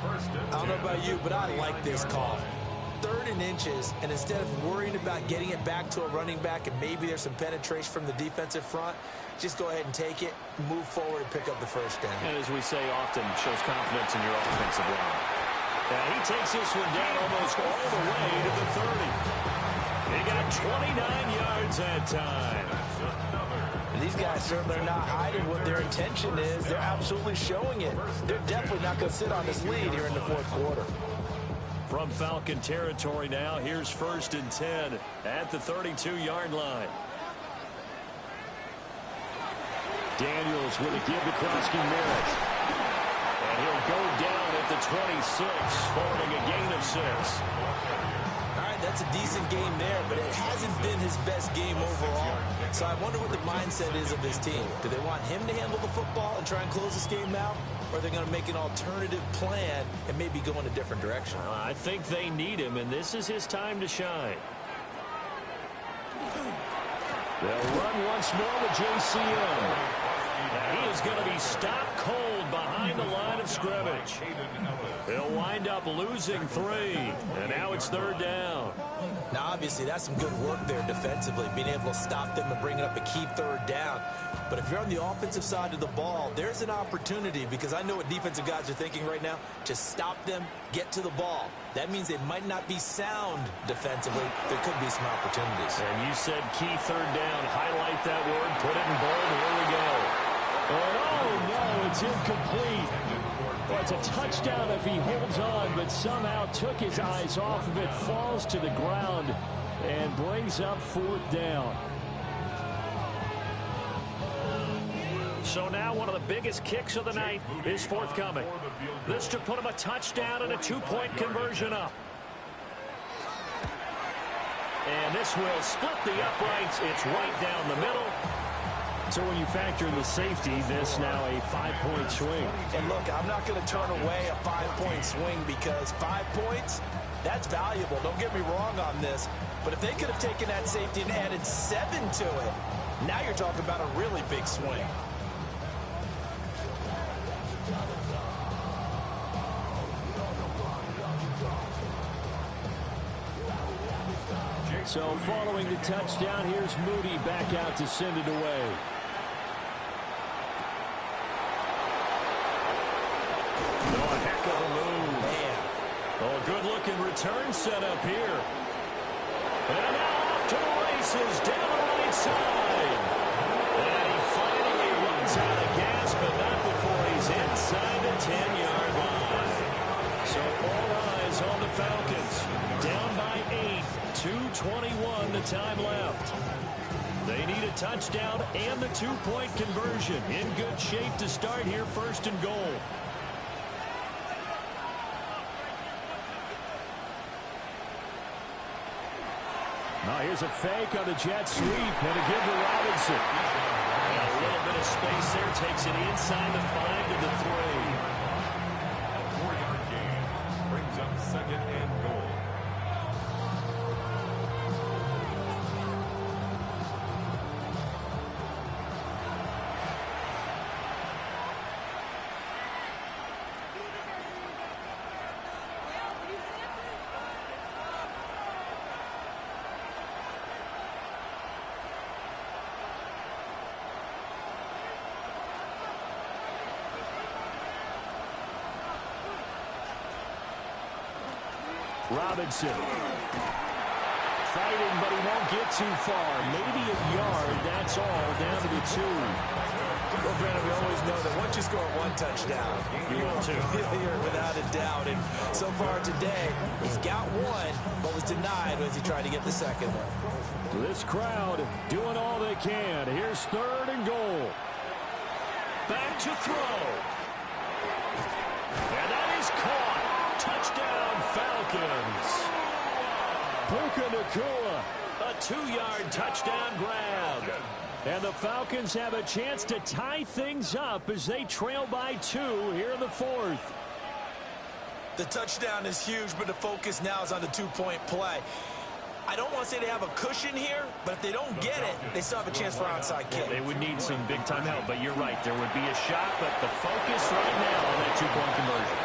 Speaker 6: I don't know about you, but I like this call. 3rd and inches, and instead of worrying about getting it back to a running back and maybe there's some penetration from the defensive front, just go ahead and take it, move forward, and pick up the first down.
Speaker 5: And as we say often, shows confidence in your offensive line. And he takes this one down almost all the way to the 30. He got 29 yards that time.
Speaker 6: And these guys certainly are not hiding what their intention is. They're absolutely showing it. They're definitely not going to sit on this lead here in the 4th quarter.
Speaker 5: From Falcon territory now, here's 1st and 10 at the 32-yard line. Daniels with a give to Kroski Merritt. And he'll go down at the 26, forming a gain of 6.
Speaker 6: That's a decent game there, but it hasn't been his best game overall. So I wonder what the mindset is of his team. Do they want him to handle the football and try and close this game out? Or are they going to make an alternative plan and maybe go in a different direction?
Speaker 5: I think they need him, and this is his time to shine. They'll run once more with JCM. He is going to be stopped cold behind the line of scrimmage. He'll wind up losing 3, and now it's 3rd down.
Speaker 6: Now, obviously, that's some good work there defensively, being able to stop them and bring up a key 3rd down. But if you're on the offensive side of the ball, there's an opportunity, because I know what defensive guys are thinking right now. Just stop them, get to the ball. That means they might not be sound defensively. There could be some opportunities.
Speaker 5: And you said key 3rd down. Highlight that word, put it in bold, here we go. Oh, no, it's incomplete. Well, it's a touchdown if he holds on, but somehow took his eyes off of it, falls to the ground, and brings up 4th down. So now one of the biggest kicks of the night is forthcoming. This to put him a touchdown and a 2-point conversion up. And this will split the uprights. It's right down the middle. So when you factor in the safety, this now a 5-point swing.
Speaker 6: And look, I'm not going to turn away a 5-point swing, because 5 points, that's valuable. Don't get me wrong on this. But if they could have taken that safety and added 7 to it, now you're talking about a really big swing.
Speaker 5: So following the touchdown, here's Moody back out to send it away. Oh, a heck of a move. Man. Oh, good-looking return set up here. And now off to the races down the right side. And he finally runs out of gas, but not before he's inside the 10-yard line. So all eyes on the Falcons. Down by 8. 2:21 the time left. They need a touchdown and the 2-point conversion. In good shape to start here, 1st and goal. Now here's a fake on the jet sweep and a give to Robinson. And a little bit of space there, takes it inside the 5 to the 3.
Speaker 7: A 4-yard gain brings up 2nd and goal.
Speaker 5: Robinson fighting, but he won't get too far. Maybe a yard, that's all, down to the 2.
Speaker 6: Well, Brandon, we always know that once you score 1 touchdown,
Speaker 5: you will too.
Speaker 6: Here without a doubt. And so far today, he's got 1, but was denied as he tried to get the 2nd one.
Speaker 5: This crowd doing all they can. Here's 3rd and goal. Back to throw. And that is caught. Touchdown, Falcons. Puka Nacua, a 2-yard touchdown grab. And the Falcons have a chance to tie things up as they trail by 2 here in the 4th.
Speaker 6: The touchdown is huge, but the focus now is on the 2-point play. I don't want to say they have a cushion here, but if they don't get it, they still have a chance for onside kick.
Speaker 5: They would need some big-time help, but you're right. There would be a shot, but the focus right now on that 2-point conversion.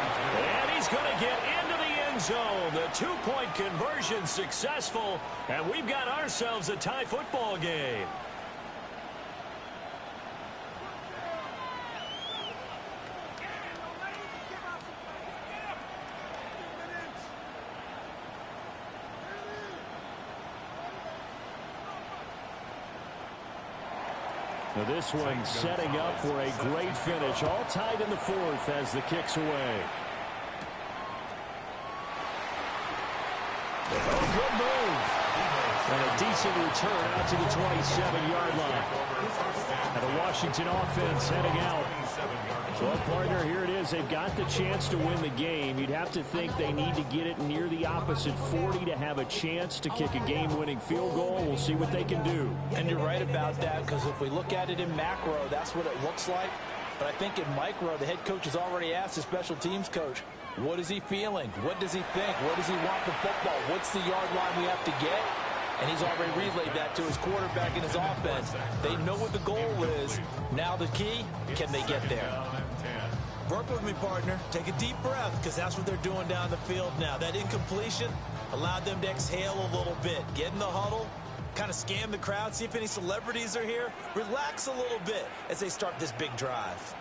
Speaker 5: And he's going to get into the end zone. The 2-point conversion successful, and we've got ourselves a tie football game. Now this one setting up for a great finish. All tied in the 4th as the kick's away. Oh, good move. And a decent return out to the 27-yard line. And the Washington offense heading out. Well, partner, here it is. They've got the chance to win the game. You'd have to think they need to get it near the opposite 40 to have a chance to kick a game-winning field goal. We'll see what they can do.
Speaker 6: And you're right about that, because if we look at it in macro, that's what it looks like. But I think in micro, the head coach has already asked the special teams coach, what is he feeling? What does he think? What does he want the football? What's the yard line we have to get? And he's already relayed that to his quarterback and his offense. They know what the goal is. Now the key, can they get there? Work with me, partner. Take a deep breath, because that's what they're doing down the field now. That incompletion allowed them to exhale a little bit. Get in the huddle, kind of scan the crowd, see if any celebrities are here. Relax a little bit as they start this big drive.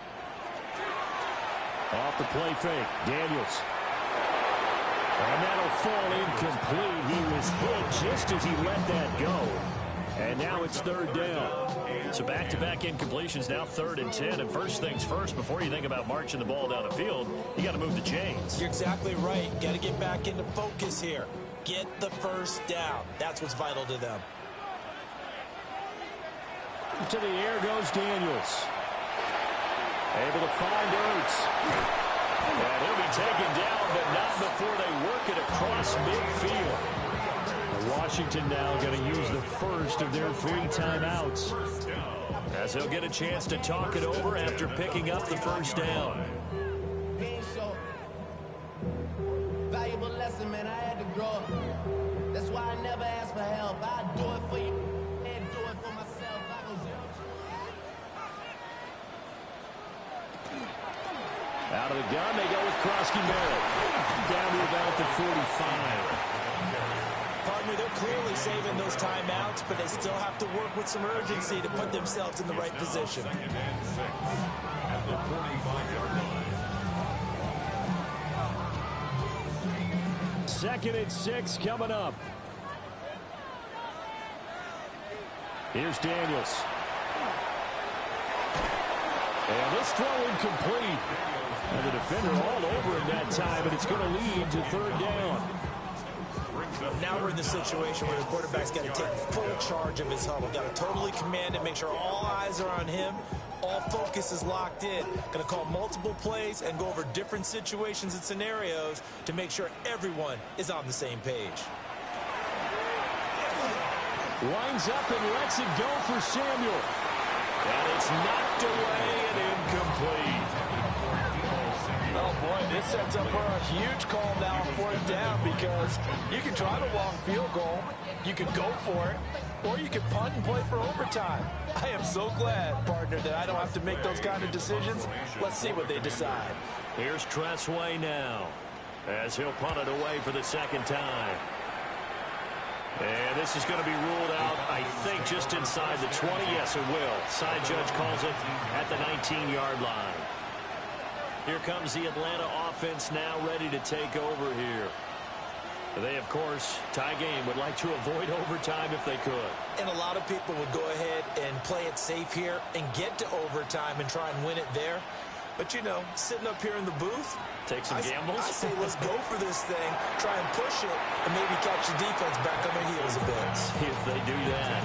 Speaker 5: Off the play fake, Daniels. And that'll fall incomplete. He was hit just as he let that go. And now it's 3rd down. So back-to-back incompletions, now 3rd and 10. And first things first, before you think about marching the ball down the field, you got to move the chains.
Speaker 6: You're exactly right. Got to get back into focus here. Get the first down. That's what's vital to them.
Speaker 5: To the air goes Daniels. Able to find Ertz. And he'll be taken down, but not before they work it across midfield. Washington now going to use the first of their 3 timeouts, as they'll get a chance to talk it over after picking up the first down.
Speaker 8: Valuable lesson, man. I had to grow up. That's why I never ask for help. I do it for you and do it for myself. I go 0-2.
Speaker 5: Out of the gun, they go with Krosky Merritt. Down to about the 45.
Speaker 6: Partner, they're clearly saving those timeouts, but they still have to work with some urgency to put themselves in the right position.
Speaker 7: At the 45-yard line.
Speaker 5: 2nd and 6 coming up. Here's Daniels. And this throw incomplete. And the defender all over him that time, and it's going to lead to 3rd down.
Speaker 6: Now we're in the situation where the quarterback's got to take full charge of his huddle. Got to totally command it, make sure all eyes are on him. All focus is locked in. Going to call multiple plays and go over different situations and scenarios to make sure everyone is on the same page.
Speaker 5: Winds up and lets it go for Samuel. And it's knocked away and incomplete.
Speaker 6: Oh, boy, this sets up for a huge call now on 4th down, because you can try the long field goal, you can go for it, or you can punt and play for overtime. I am so glad, partner, that I don't have to make those kind of decisions. Let's see what they decide.
Speaker 5: Here's Tressway now, as he'll punt it away for the 2nd time. And this is going to be ruled out, I think, just inside the 20. Yes, it will. Side judge calls it at the 19-yard line. Here comes the Atlanta offense now ready to take over here. They, of course, tie game, would like to avoid overtime if they could.
Speaker 6: And a lot of people would go ahead and play it safe here and get to overtime and try and win it there. But, you know, sitting up here in the booth,
Speaker 5: take some gambles.
Speaker 6: I say let's go for this thing, try and push it, and maybe catch the defense back on their heels a bit.
Speaker 5: See if they do that.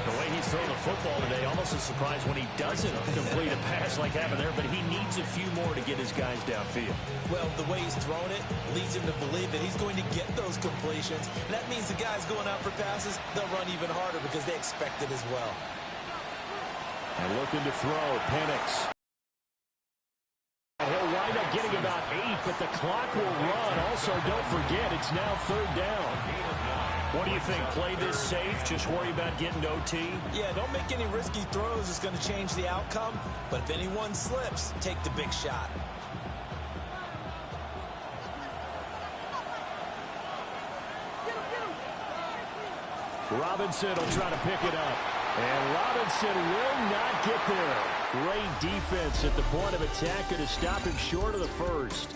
Speaker 5: The way he's throw the football today. Almost a surprise when he doesn't complete a pass like happened there, but he needs a few more to get his guys downfield.
Speaker 6: Well, the way he's thrown it leads him to believe that he's going to get those completions. And that means the guys going out for passes, they'll run even harder because they expect it as well.
Speaker 5: And looking to throw, Penix. He'll wind up getting about 8, but the clock will run. Also, don't forget, it's now 3rd down. What do you think? Play this safe? Just worry about getting to OT?
Speaker 6: Yeah, don't make any risky throws. It's going to change the outcome. But if anyone slips, take the big shot.
Speaker 5: Robinson will try to pick it up. And Robinson will not get there. Great defense at the point of attack to stop him short of the first.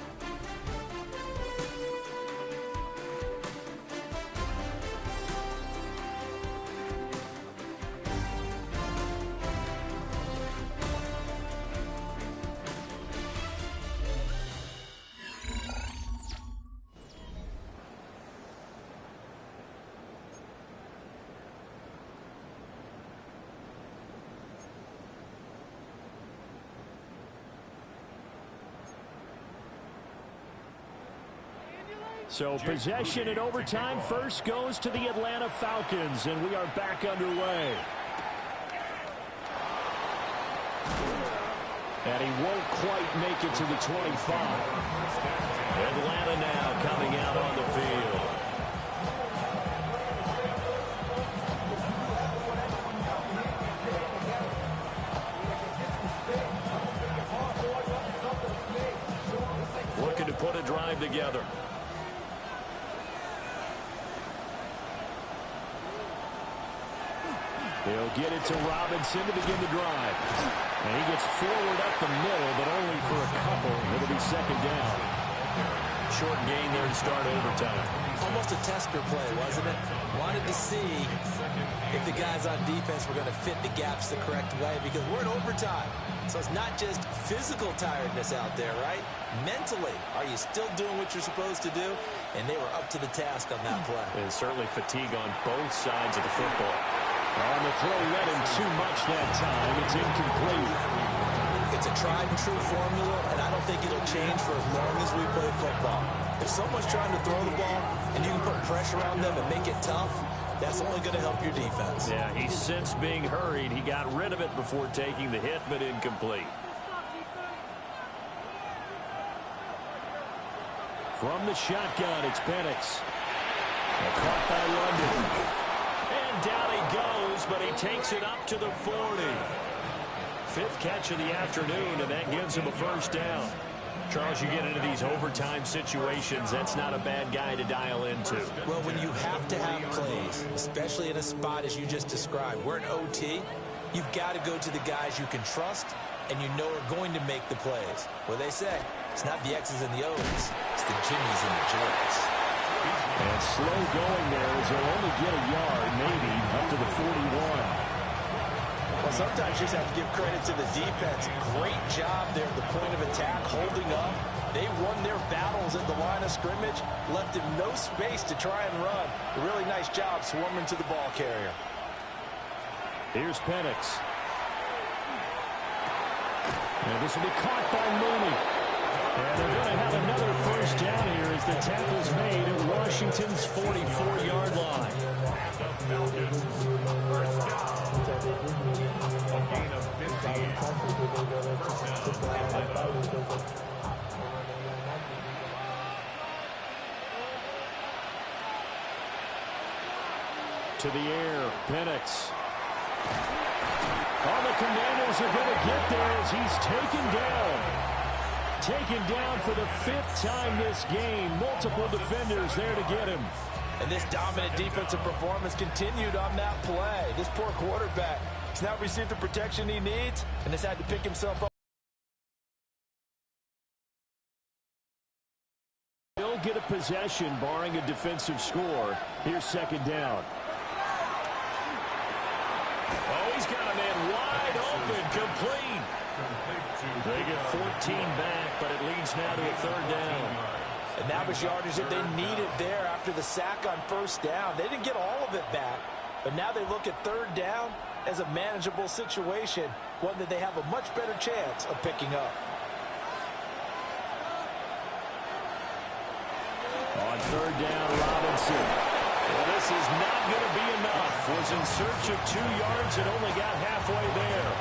Speaker 5: So possession in overtime first goes to the Atlanta Falcons, and we are back underway. And he won't quite make it to the 25. Atlanta now coming out on the field. Looking to put a drive together. He'll get it to Robinson to begin the drive. And he gets forward up the middle, but only for a couple. It'll be 2nd down. Short gain there to start overtime.
Speaker 6: Almost a tester play, wasn't it? Wanted to see if the guys on defense were going to fit the gaps the correct way, because we're in overtime. So it's not just physical tiredness out there, right? Mentally, are you still doing what you're supposed to do? And they were up to the task on that play.
Speaker 5: And certainly fatigue on both sides of the football. On the throw, led him too much that time. It's incomplete.
Speaker 6: It's a tried and true formula, and I don't think it'll change for as long as we play football. If someone's trying to throw the ball and you can put pressure on them and make it tough, that's only going to help your defense.
Speaker 5: Yeah, he's since being hurried. He got rid of it before taking the hit, but incomplete. From the shotgun, it's Penix. Caught by London. And down he goes, but he takes it up to the 40. 5th catch of the afternoon, and that gives him a 1st down. Charles, you get into these overtime situations, that's not a bad guy to dial into.
Speaker 6: Well, when you have to have plays, especially in a spot as you just described, we're in OT, you've got to go to the guys you can trust and you know are going to make the plays. What they say, it's not the X's and the O's, it's the Jimmies and the Joes.
Speaker 5: And slow going there as they'll only get a yard, maybe, up to the 41.
Speaker 6: Well, sometimes you just have to give credit to the defense. Great job there at the point of attack, holding up. They won their battles at the line of scrimmage, left him no space to try and run. A really nice job swarming to the ball carrier.
Speaker 5: Here's Penix. And this will be caught by Mooney. And they're going to have another 1st down here as the tackle's made at Washington's 44-yard line. To the air, Penix. All the Commanders are going to get there as he's taken down. Taken down for the 5th time this game. Multiple defenders there to get him.
Speaker 6: And this dominant defensive performance continued on that play. This poor quarterback has not received the protection he needs and has had to pick himself up.
Speaker 5: He'll get a possession, barring a defensive score. Here's 2nd down. Oh, he's got a man wide open, complete. They get 14 back, but it leads now to a 3rd down.
Speaker 6: And that was yardage that they needed there after the sack on 1st down. They didn't get all of it back, but now they look at 3rd down. as a manageable situation, one that they have a much better chance of picking up.
Speaker 5: On third down, Robinson. Well, this is not going to be enough. Was in search of 2 yards and only got halfway there.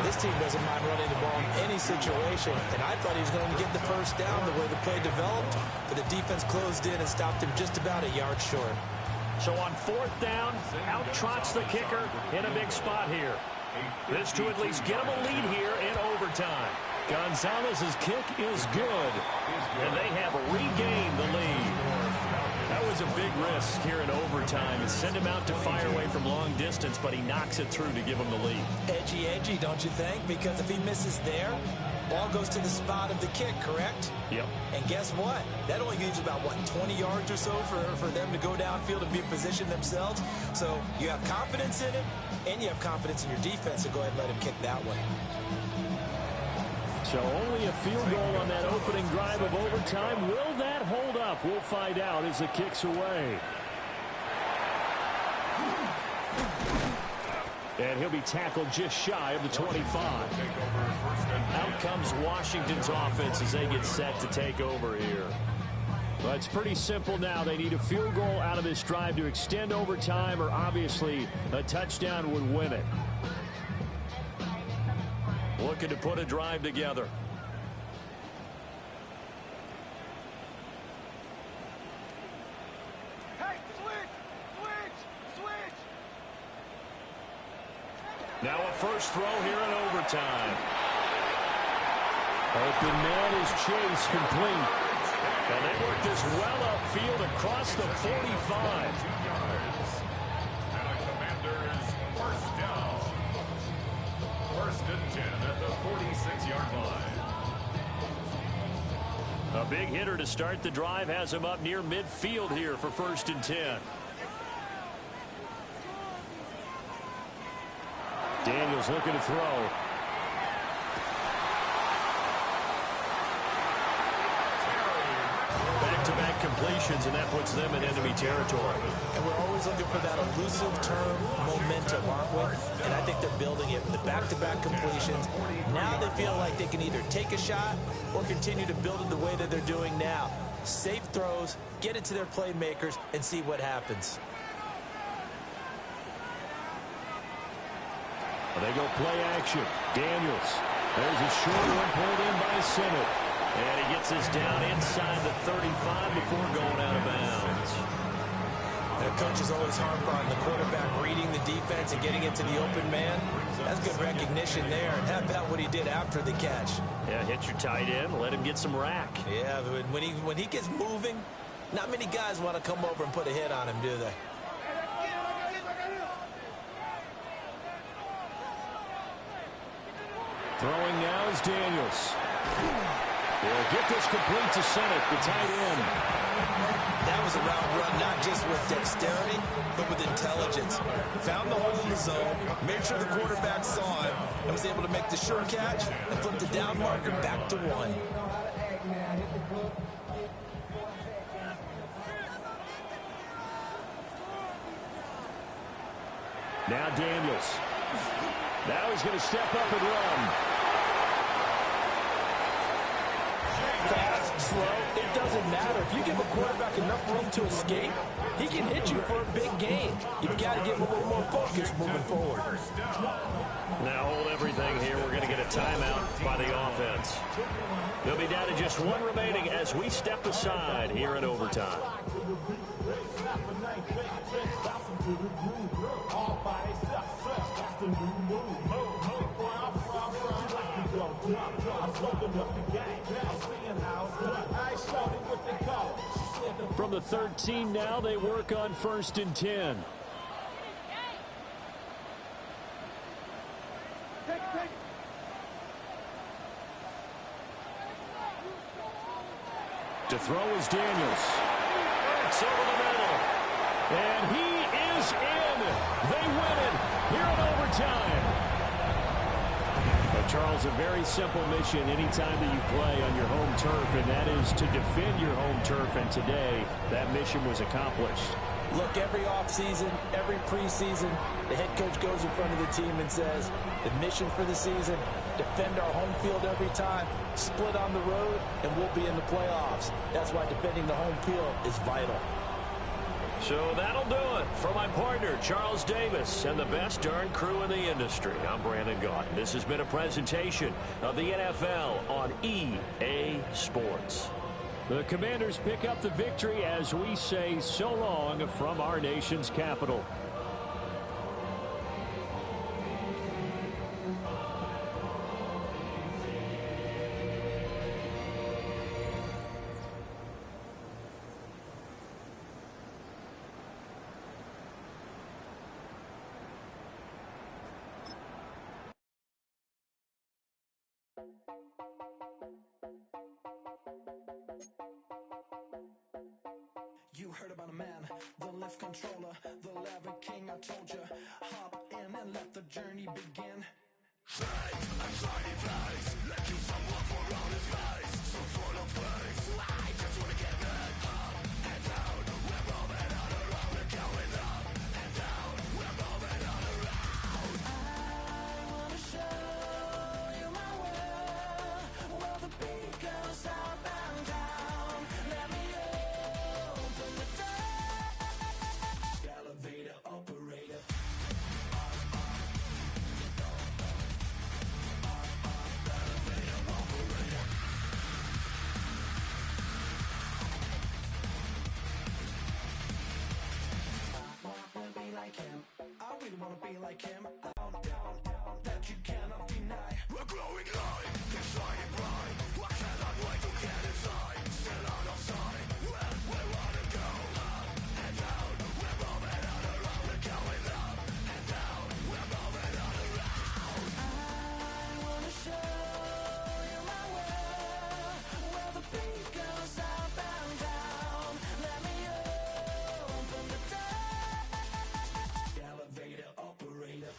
Speaker 6: This team doesn't mind running the ball in any situation, and I thought he was going to get the first down the way the play developed, but the defense closed in and stopped him just about a yard short.
Speaker 5: So on fourth down, out trots the kicker in a big spot here. This to at least get him a lead here in overtime. Gonzalez's kick is good, and they have regained the lead. That was a big risk here in overtime and send him out to fire away from long distance, but he knocks it through to give him the lead.
Speaker 6: Edgy, don't you think? Because if he misses there, ball goes to the spot of the kick, correct?
Speaker 5: Yep.
Speaker 6: And guess what? That only leaves about, 20 yards or so for them to go downfield and be in position themselves. So you have confidence in him, and you have confidence in your defense to go ahead and let him kick that one.
Speaker 5: So only a field goal on that opening drive of overtime. Will that hold up? We'll find out as the kick's away. And he'll be tackled just shy of the 25. Out comes Washington's offense as they get set to take over here. Well, it's pretty simple now. They need a field goal out of this drive to extend overtime, or obviously a touchdown would win it. Looking to put a drive together.
Speaker 8: Hey, switch!
Speaker 5: Now a first throw here in overtime. Open man is chased complete. And they work this well upfield across the 45.
Speaker 7: First down. First and 10 at the 46-yard line.
Speaker 5: A big hitter to start the drive has him up near midfield here for first and 10. Daniels looking to throw. Back-to-back completions, and that puts them in enemy territory.
Speaker 6: And we're always looking for that elusive term momentum, aren't we? And I think they're building it with the back-to-back completions. Now they feel like they can either take a shot or continue to build it the way that they're doing now. Safe throws, get it to their playmakers, and see what happens.
Speaker 5: They go play action. Daniels. There's a short one pulled in by Simmons. And he gets this down inside the 35 before going out of bounds.
Speaker 6: And coaches always harp on the quarterback reading the defense and getting it to the open man. That's good recognition there. And how about what he did after the catch?
Speaker 5: Yeah, hit your tight end, let him get some rack.
Speaker 6: Yeah, but when he gets moving, not many guys want to come over and put a hit on him, do they?
Speaker 5: Throwing now is Daniels. They'll get this complete to Sennett, the tight end.
Speaker 6: That was a route run, not just with dexterity, but with intelligence. Found the hole in the zone, made sure the quarterback saw it, and was able to make the sure catch and flip the down marker back to 1.
Speaker 5: Now Daniels. Now he's going to step up and run.
Speaker 6: Fast, slow, it doesn't matter. If you give a quarterback enough room to escape, he can hit you for a big gain. You've got to give him a little more focus moving forward.
Speaker 5: Now hold everything here. We're going to get a timeout by the offense. They'll be down to just one remaining as we step aside here in overtime. From the 13 now, they work on first and 10. To throw is Daniels. It's over the middle. And he is in. They win it here in overtime. But Charles, a very simple mission anytime that you play on your home turf, and that is to defend your home turf. And today, that mission was accomplished.
Speaker 6: Look, every offseason, every preseason, the head coach goes in front of the team and says, the mission for the season, defend our home field every time, split on the road, and we'll be in the playoffs. That's why defending the home field is vital.
Speaker 5: So that'll do it for my partner, Charles Davis, and the best darn crew in the industry. I'm Brandon Gaudin. This has been a presentation of the NFL on EA Sports.
Speaker 4: The Commanders pick up the victory as we say so long from our nation's capital.
Speaker 9: You heard about a man, the lift controller, the lever king, I told you. Hop in and let the journey begin. Straight and shiny place, let you someone for all his face. So full of face, I just wanna get that up and down. We're moving on around, we're going up and down. We're moving on around. I wanna show you my world, where the beat goes up and down. Let me open the door. Elevator operator. Like him, I really wanna be like him. That you cannot deny. We're growing light, it's shining bright. I cannot wait to get inside. Still on our side, where we wanna go. Up and down, we're moving on around. We're going up and down, we're moving on around. I wanna show you my world, where the beat goes up and down. Let me open the door. Elevator operator.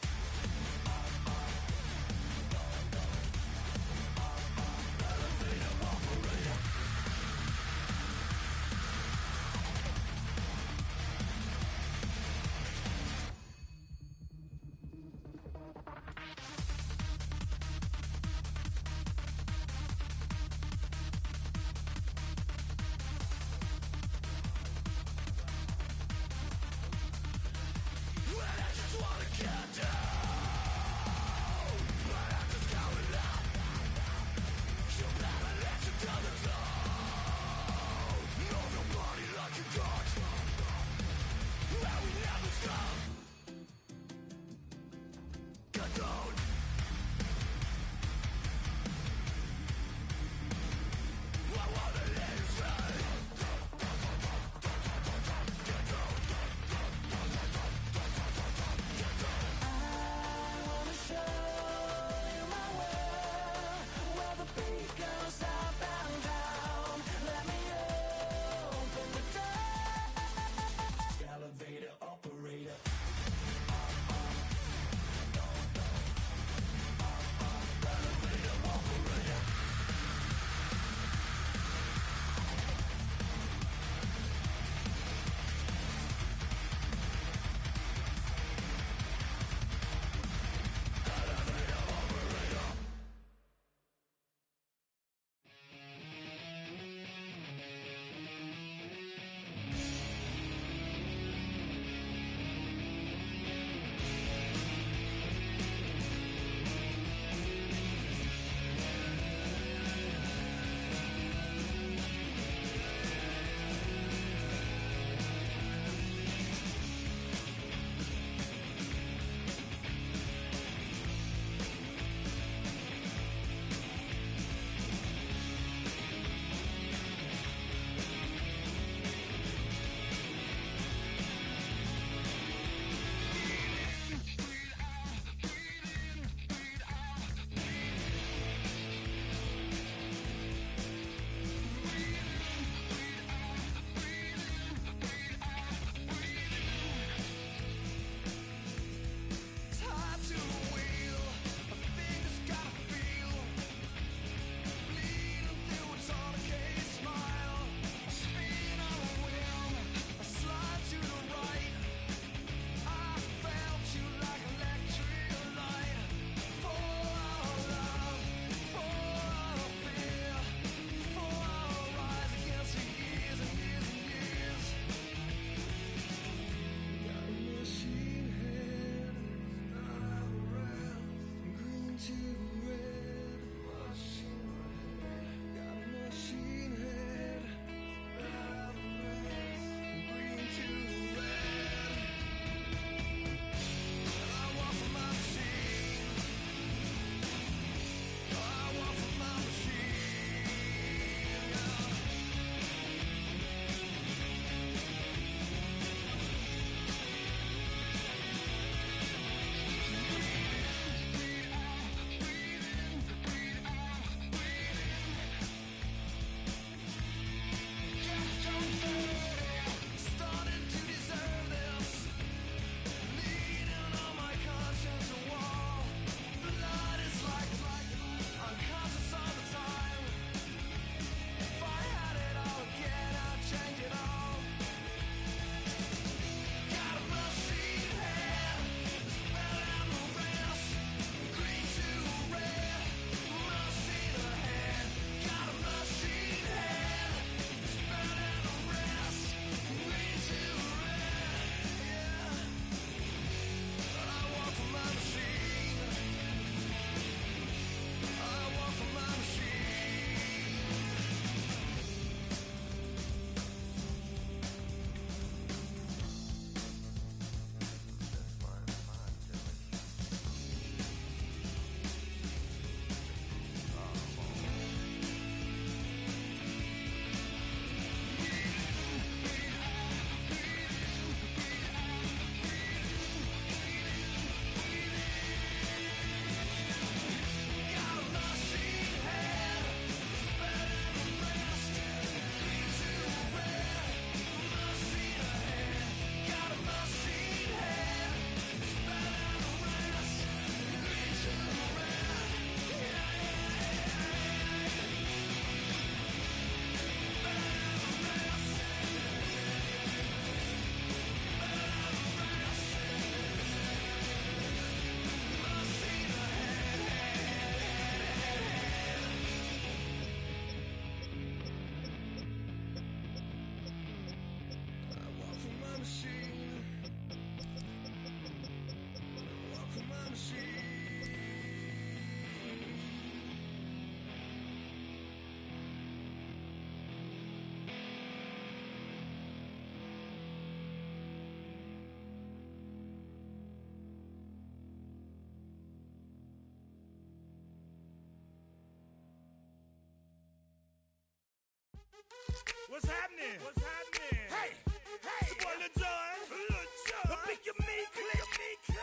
Speaker 10: What's happening? What's happening? Hey, it's your boy Lil Jon. Pick your me, click.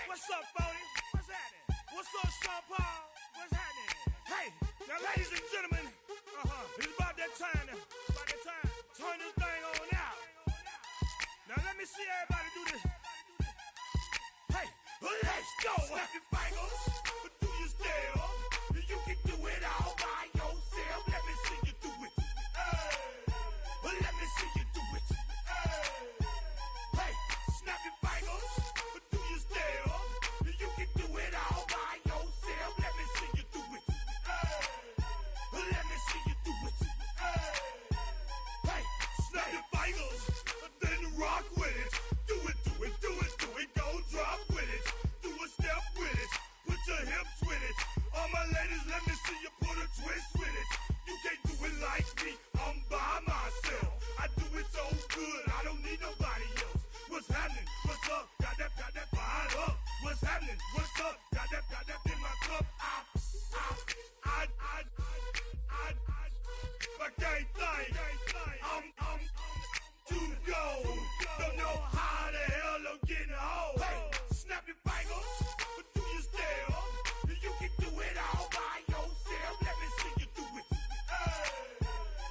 Speaker 10: What's up, Phony? What's happening? What's up, Sean Paul? What's happening? Hey, now ladies and gentlemen, it's about that time. Turn this thing on out. Now let me see everybody do this. Hey, let's go. Snap your fingers, but do you still? You can do it all by yourself. Let me see you do it. Let me see you do it. Hey, snap your fingers, but do you still? You can do it all by yourself. Let me see you do it. Let me see you do it. Hey, snap your fingers, then rock with it. Do it. Go drop with it. Do a step with it. Put your hips with it. All my ladies, let me see you put a twist with it. You can't do it like me. I'm by myself. I do it so good. I don't need nobody else. What's happening? What's up? Got that fired up. What's happening? What's up? Got that in my cup. I can't think. I'm too gold. Don't know how the hell I'm getting home. Hey, snap your fingers, but do you still? You can do it all by yourself. Let me see you do it.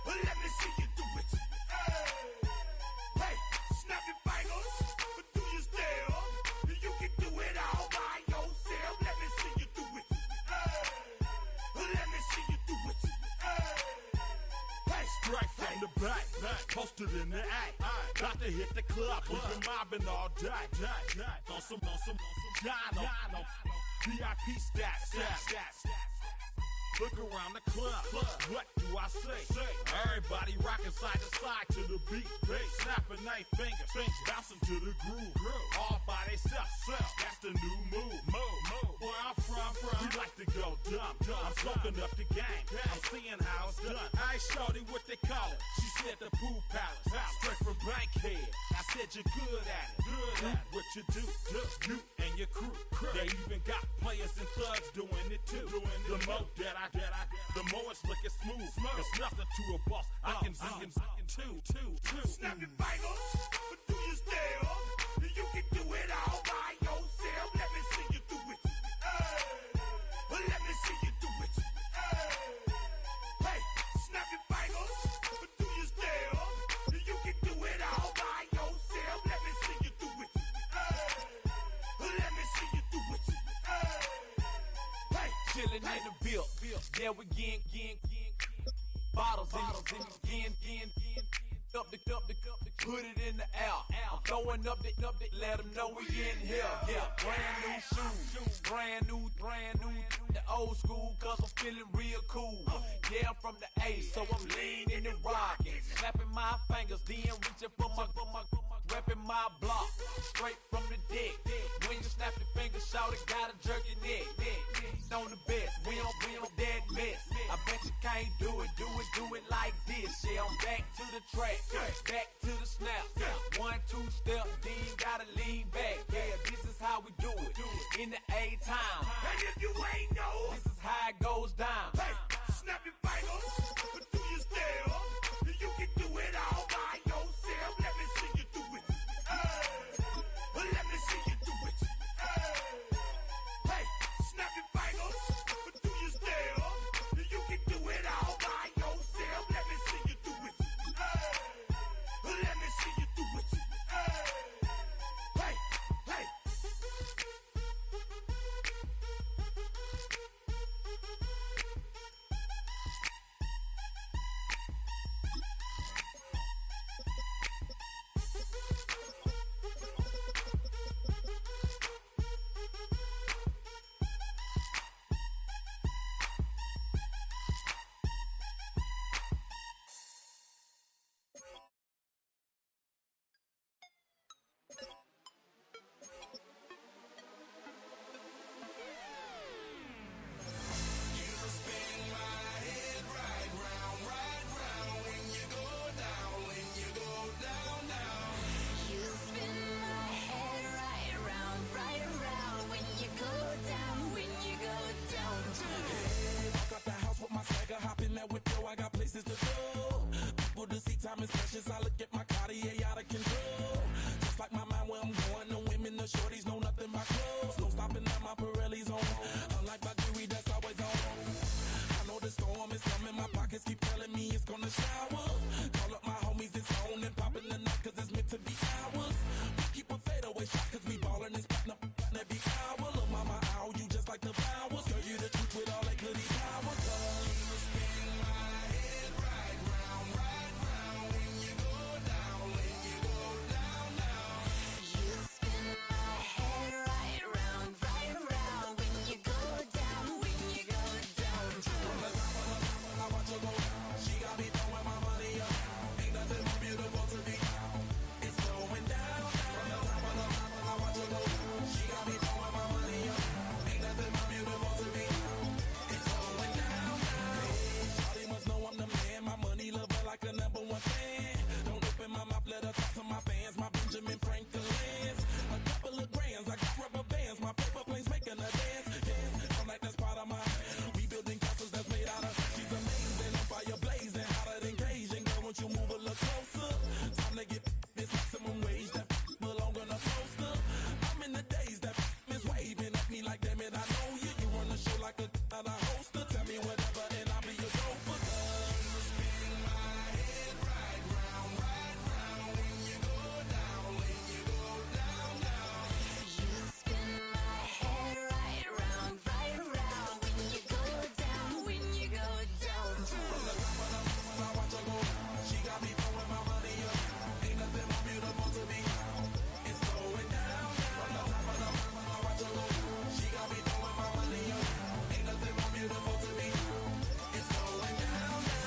Speaker 10: Let me see you do it. Hey, snap your fingers, but do you still? You can do it all by yourself. Let me see you do it. Let me see you do it. Hey, strike from the back, posted in the act. Got to hit the club, we've been mobbing all day. On some Dino, VIP stats. Look around the club, what do I say? Everybody rocking side to side to the beat. Snapping their fingers, bouncing to the groove. All by themselves, that's the new move. Where I'm from, we like to go dumb. I'm soaking up the game, I'm seeing how it's done. I ain't shorty what they call it. She said the pool palace, straight from Bankhead. I said you're good at it. What you do, you and your crew. They even got players and thugs doing it too. The more that the more it's looking smooth. It's nothing to a boss. I can see two. Snap your fingers, but do you still? You can do it all by yourself. Let me see you do it. Let me see you do it. Hey, snap your fingers, but do you still? You can do it all by yourself. Let me see you do it. Let me see you do it. Hey, chillin' in the bill. Yeah, we again. Bottles in again. Up the put it in the air. I'm throwing up the, let them know we in here. Yeah, brand new shoes, brand new. The old school, cause I'm feeling real cool. Yeah, I'm from the A, so I'm leaning and rocking. Snapping my fingers, then reaching for my repping my block. Straight from the deck. When you snap your fingers, shout it, gotta jerk your neck. On the best, we don't dead mess. I bet you can't do it like this. Yeah, I'm back to the track, back to the snap. 1, 2 step, then you gotta lean back. Yeah, this is how we do it in the A-time. And if you ain't know, this is how it goes down. Hey, snap your fingers, but do you still? You can do it all by yourself. Let me see you do it. Let me see you do it. Hey, snap your fingers, but do you still? You can do it all by yourself. Let me see you do it. Let me see you do it. Hey.
Speaker 11: to see time is precious. I look at my Cartier out of control. Just like my mind where I'm going. The women, the shorties know nothing but clothes. No stopping at my Pirelli's on. Unlike my jewelry that's always on. I know the storm is coming. My pockets keep telling me it's gonna shower. Call up my homies, it's on and popping the night cause it's meant to be ours. We keep a fadeaway shot cause we ballin' and spotting up every hour. Look mama, ow, you just like the flowers. Girl, you the truth with all that goody power. You spin my head right round when you go down, when you go down, down.
Speaker 12: You spin my head right round when you go down, when you go down.
Speaker 11: From the top of I watch her go. She got me throwing my money up. Ain't nothing more beautiful to me. It's going down. From the top of I watch her go. She got me throwing my money up. Ain't nothing more beautiful to me. It's going down. Hey, Shawty must know I'm the man. My money lover like a number one fan. Don't open my mouth, let her talk to my fans. My Benjamin Franklin's. A couple of grands, I got rubber bands. My paper planes making a dance. Dance. I'm like that's part of my. We building castles that's made out of. She's amazing, on fire blazing, hotter than Cajun. Girl, won't you move a little closer? Time to get this maximum wage that belong on a poster. I'm in the days that is waving at me like, damn it, I know you. You run the show like a hoster. Tell me whatever and I'll be your gopher. You spin my head right round when you go down, when you go down, down.
Speaker 12: You spin my head right round when you go down, when you go down.
Speaker 11: From the top of I watch her go. She got me throwing my money up. Ain't nothing more beautiful to me. It's going down. From the top of I watch her go. She got me throwing my money up. Ain't nothing more beautiful to me. It's going down.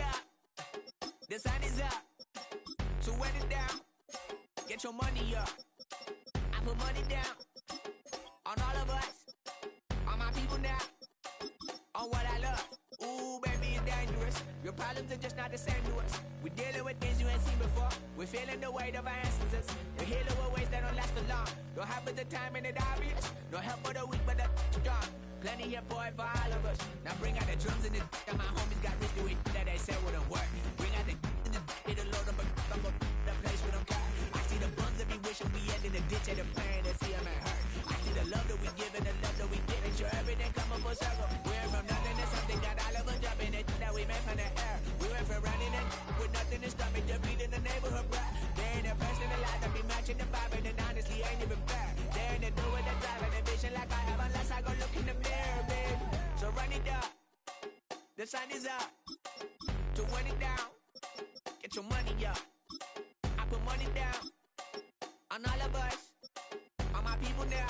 Speaker 13: up. The sun is up. So wet it down. Get your money up. I put money down on all of us, on my people now, on what I love. Ooh, baby, it's dangerous. Your problems are just not the same to us. We're dealing with things you ain't seen before. We're feeling the weight of our ancestors. We're healing with ways that don't last for long. Don't have but the time and it obvious. No help for the weak, but the strong. Plenty here for it for all of us. Now bring out the drums and the and my homies got rich to it that they said wouldn't work. Bring out the and the load them, but I'm gonna the place with them cut. I see the bums that be wishing we end in the ditch at the pain and see them at hurt. I see the love that we give and the love that we get. And sure everything come up full circle. We're from nothing to something, got all of us jumping it that we made from the air. We went from running and with nothing to stop me, just beating the neighborhood bruh. There ain't a person alive that be matching the vibe, and honestly ain't even fair. There ain't a do with the drive and the vision like I have unless I go look in the mirror, babe. So run it up, the sun is up. To run it down, get your money up. I put money down on all of us, on my people now,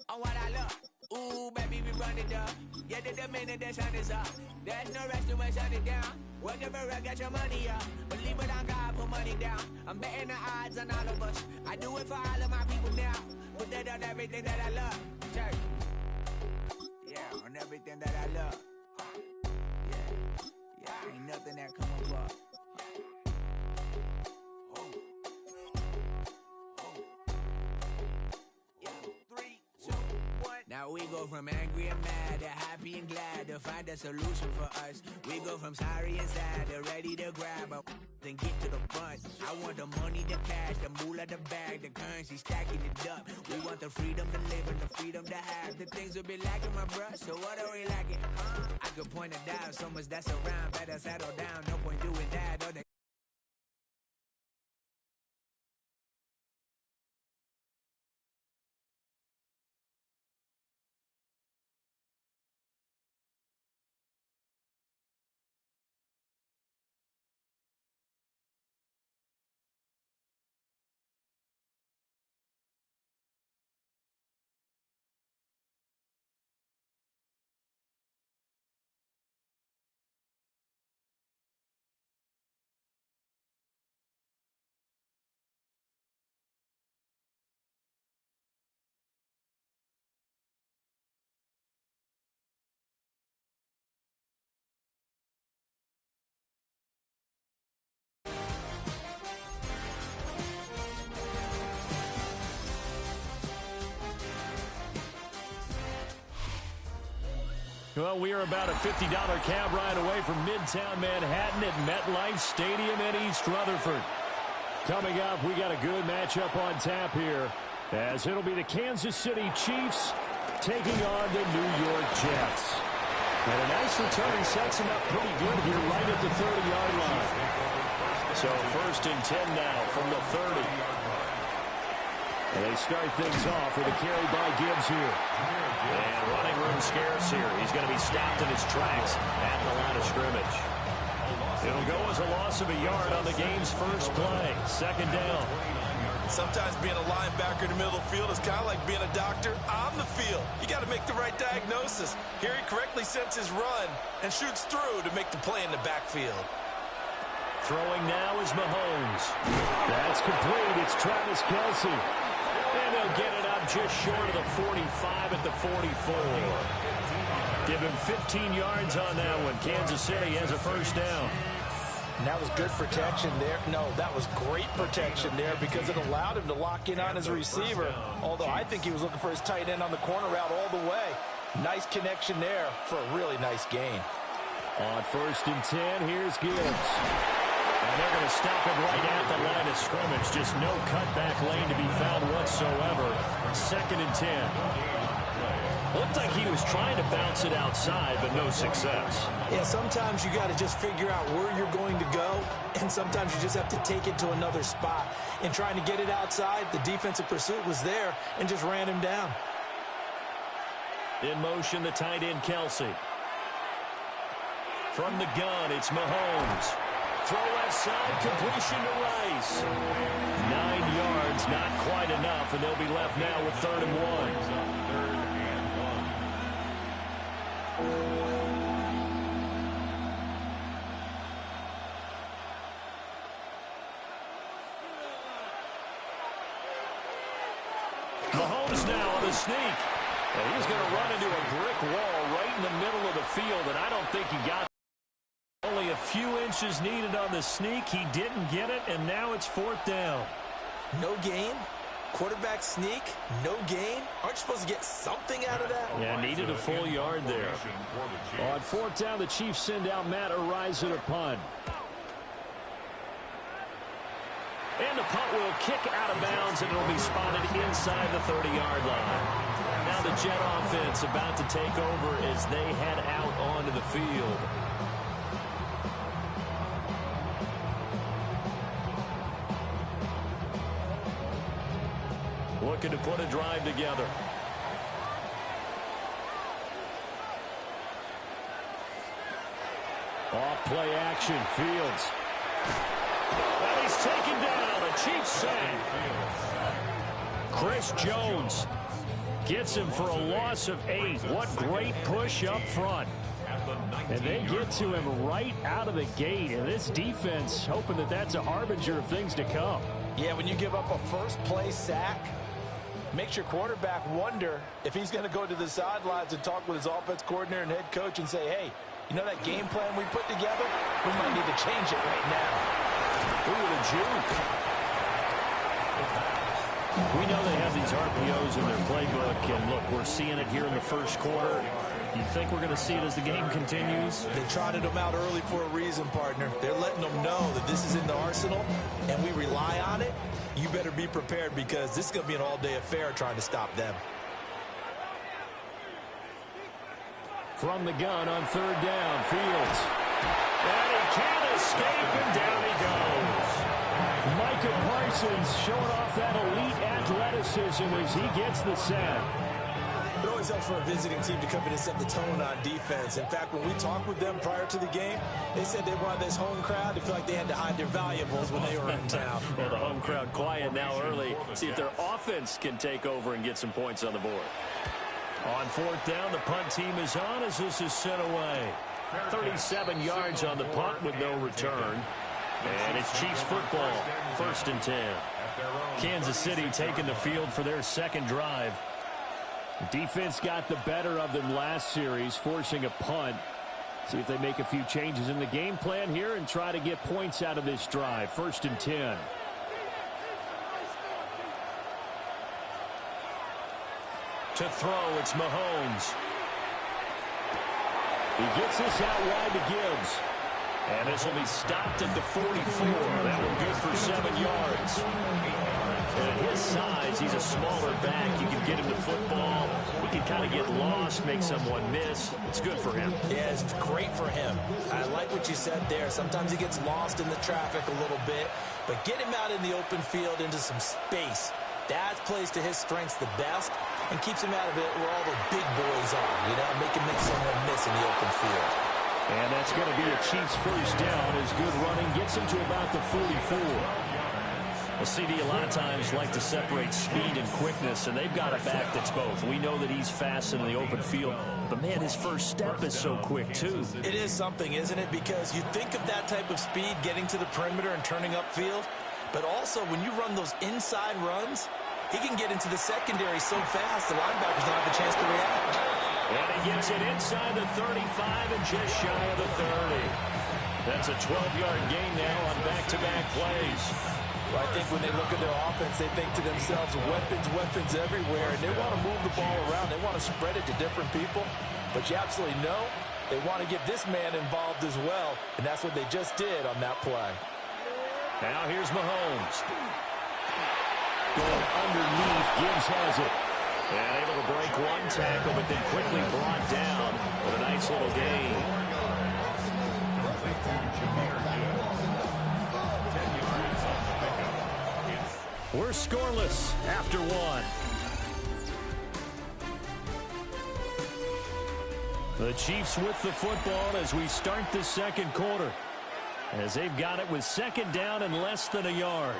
Speaker 13: on what I love. Ooh, baby, we run it up. Yeah, the minute the sun is up. There's no rest to shut it down. Working for real, get your money up. Believe it on God, put money down. I'm betting the odds on all of us. I do it for all of my people now. Put that on everything that I love. Church. Yeah, on everything that I love. Yeah, ain't nothing that come above. Now we go from angry and mad to happy and glad to find a solution for us. We go from sorry and sad to ready to grab up and get to the front. I want the money, the cash, the moolah, the bag, the currency, stacking it up. We want the freedom to live and the freedom to have. The things will be lacking, my bruh, so what are we lacking? I could point it out, so much that's around. Better settle down, no point doing that. Or the
Speaker 5: Well, we are about a $50 cab ride away from Midtown Manhattan at MetLife Stadium in East Rutherford. Coming up, we got a good matchup on tap here, as it'll be the Kansas City Chiefs taking on the New York Jets. And a nice return sets them up pretty good here right at the 30-yard line. So 1st and 10 now from the 30. And they start things off with a carry by Gibbs here. And running room scarce here. He's going to be stopped in his tracks at the line of scrimmage. It'll go as a loss of a yard on the game's first play. 2nd down.
Speaker 14: Sometimes being a linebacker in the middle of the field is kind of like being a doctor on the field. You got to make the right diagnosis. Here he correctly sets his run and shoots through to make the play in the backfield.
Speaker 5: Throwing now is Mahomes. That's complete. It's Travis Kelce. And they'll get it up just short of the 45 at the 44. Give him 15 yards on that one. Kansas City has a 1st down.
Speaker 6: And that was good protection there. No, that was great protection there because it allowed him to lock in on his receiver. Although I think he was looking for his tight end on the corner route all the way. Nice connection there for a really nice gain.
Speaker 5: On 1st and 10, here's Gibbs. And they're going to stop him right at the line of scrimmage. Just no cutback lane to be found whatsoever. 2nd and 10. Looked like he was trying to bounce it outside, but no success.
Speaker 6: Yeah, sometimes you got to just figure out where you're going to go, and sometimes you just have to take it to another spot. In trying to get it outside, the defensive pursuit was there and just ran him down.
Speaker 5: In motion, the tight end, Kelce. From the gun, it's Mahomes. Throw left side, completion to Rice. 9 yards, not quite enough, and they'll be left now with 3rd and 1. sneak. And he's going to run into a brick wall right in the middle of the field, and I don't think he got it. Only a few inches needed on the sneak. He didn't get it, and now it's 4th down.
Speaker 6: No gain? Quarterback sneak? No gain? Aren't you supposed to get something out of that?
Speaker 5: Yeah, needed a full yard there. On 4th down, the Chiefs send out Matt Araiza to punt. And the punt will kick out of bounds, and it'll be spotted inside the 30-yard line. Now the Jet offense about to take over as they head out onto the field. Looking to put a drive together. Off play action, Fields. And he's taken down, a Chiefs sack. Chris Jones gets him for a loss of 8. What great push up front. And they get to him right out of the gate. And this defense hoping that that's a harbinger of things to come.
Speaker 6: Yeah, when you give up a first-play sack, makes your quarterback wonder if he's going to go to the sidelines and talk with his offense coordinator and head coach and say, hey, you know that game plan we put together? We might need to change it right now.
Speaker 5: Look at the juke. We know they have these RPOs in their playbook, and look, we're seeing it here in the first quarter. You think we're going to see it as the game continues?
Speaker 6: They trotted them out early for a reason, partner. They're letting them know that this is in the arsenal, and we rely on it. You better be prepared because this is going to be an all-day affair trying to stop them.
Speaker 5: From the gun on 3rd down, Fields. And he can't escape, and down he goes. Micah Parsons showing off that elite athleticism as he gets the sack.
Speaker 6: It always helps for a visiting team to come in and set the tone on defense. In fact, when we talked with them prior to the game, they said they wanted this home crowd to feel like they had to hide their valuables when they were in town.
Speaker 5: Well, the home crowd quiet now early. See if their offense can take over and get some points on the board. On 4th down, the punt team is on as this is sent away. 37 yards on the punt with no return. And it's Chiefs football, 1st and 10. Kansas City taking the field for their second drive. Defense got the better of them last series, forcing a punt. See if they make a few changes in the game plan here and try to get points out of this drive. 1st and 10. To throw, it's Mahomes. He gets this out wide to Gibbs. And this will be stopped at the 44. That one good for 7 yards. And at his size, he's a smaller back. You can get him the football. He can kind of get lost, make someone miss. It's good for him.
Speaker 6: Yeah, it's great for him. I like what you said there. Sometimes he gets lost in the traffic a little bit. But get him out in the open field into some space. That plays to his strengths the best and keeps him out of it where all the big boys are. You know, make him make someone miss in the open field.
Speaker 5: And that's going to be a Chiefs first down as good running gets him to about the 44. Well, CD a lot of times like to separate speed and quickness, and they've got a back that's both. We know that he's fast in the open field, but, man, his first step is so quick, too.
Speaker 6: It is something, isn't it? Because you think of that type of speed getting to the perimeter and turning upfield, but also when you run those inside runs, he can get into the secondary so fast the linebackers don't have a chance to react.
Speaker 5: And he gets it inside the 35 and just shy of the 30. That's a 12-yard gain now on back-to-back plays.
Speaker 6: Well, I think when they look at their offense, they think to themselves, weapons everywhere, and they want to move the ball around. They want to spread it to different people, but you absolutely know they want to get this man involved as well, and that's what they just did on that play.
Speaker 5: Now here's Mahomes. Going underneath, Gibbs has it. And able to break one tackle, but then quickly brought down with a nice little gain. We're scoreless after one. The Chiefs with the football as we start the second quarter, as they've got it with 2nd down and less than a yard.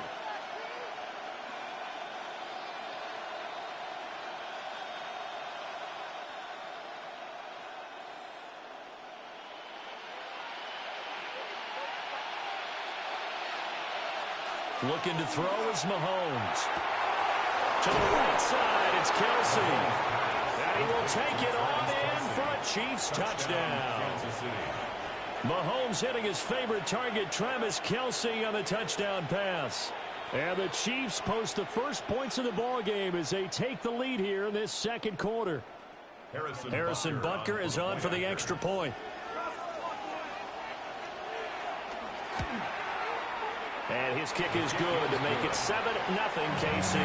Speaker 5: Looking to throw is Mahomes. To the right side, it's Kelsey. And he will take it on in for a Chiefs touchdown. Mahomes hitting his favorite target, Travis Kelce, on the touchdown pass. And the Chiefs post the first points of the ball game as they take the lead here in this second quarter. Harrison Butker is on for the extra point. And his kick is good to make it 7-0 KC.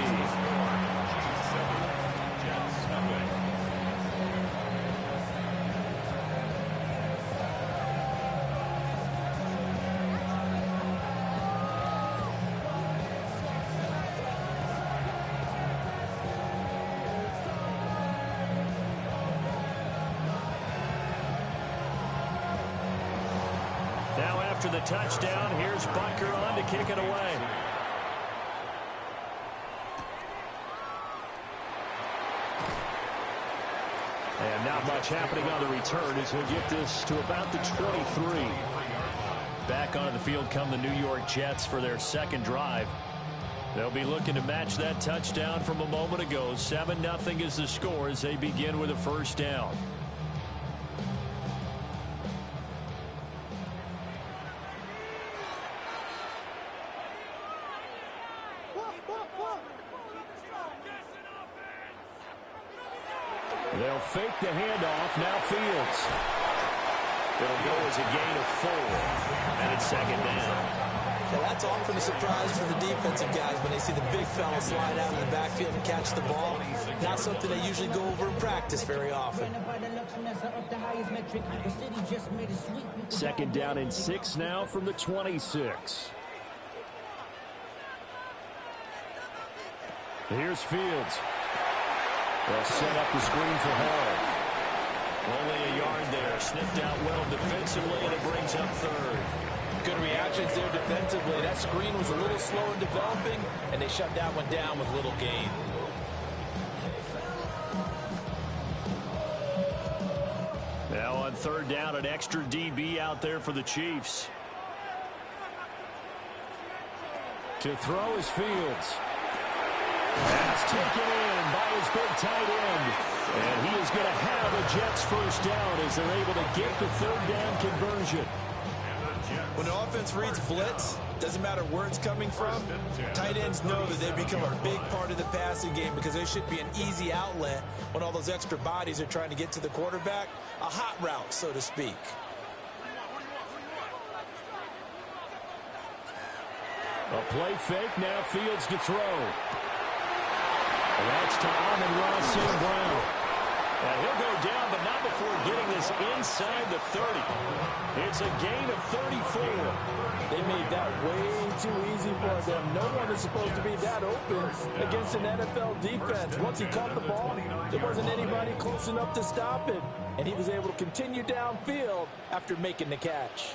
Speaker 5: After the touchdown, here's Butker on to kick it away. And not much happening on the return as he'll get this to about the 23. Back onto the field come the New York Jets for their second drive. They'll be looking to match that touchdown from a moment ago. 7-0 is the score as they begin with a first down. They'll fake the handoff. Now Fields. It'll go as a gain of 4. And it's second down.
Speaker 6: Now that's often a surprise for the defensive guys when they see the big fella slide out in the backfield and catch the ball. Not something they usually go over in practice very often.
Speaker 5: Second down and 6 now from the 26. Here's Fields. They'll set up the screen for Hall. Only a yard there. Sniffed out well defensively, and it brings up third.
Speaker 6: Good reactions there defensively. That screen was a little slow in developing, and they shut that one down with little gain.
Speaker 5: Now on third down, an extra DB out there for the Chiefs. To throw is Fields. Pass taken in by his big tight end. And he is going to have a Jets first down as they're able to get the third down conversion.
Speaker 14: When the offense reads blitz, doesn't matter where it's coming from, tight ends know that they become a big part of the passing game because they should be an easy outlet when all those extra bodies are trying to get to the quarterback. A hot route, so to speak.
Speaker 5: A play fake, now Fields to throw. That's to Amon-Ra St. Brown. And he'll go down, but not before getting this inside the 30. It's a gain of 34.
Speaker 6: They made that way too easy for them. No one is supposed to be that open against an NFL defense. Once he caught the ball, there wasn't anybody close enough to stop it. And he was able to continue downfield after making the catch.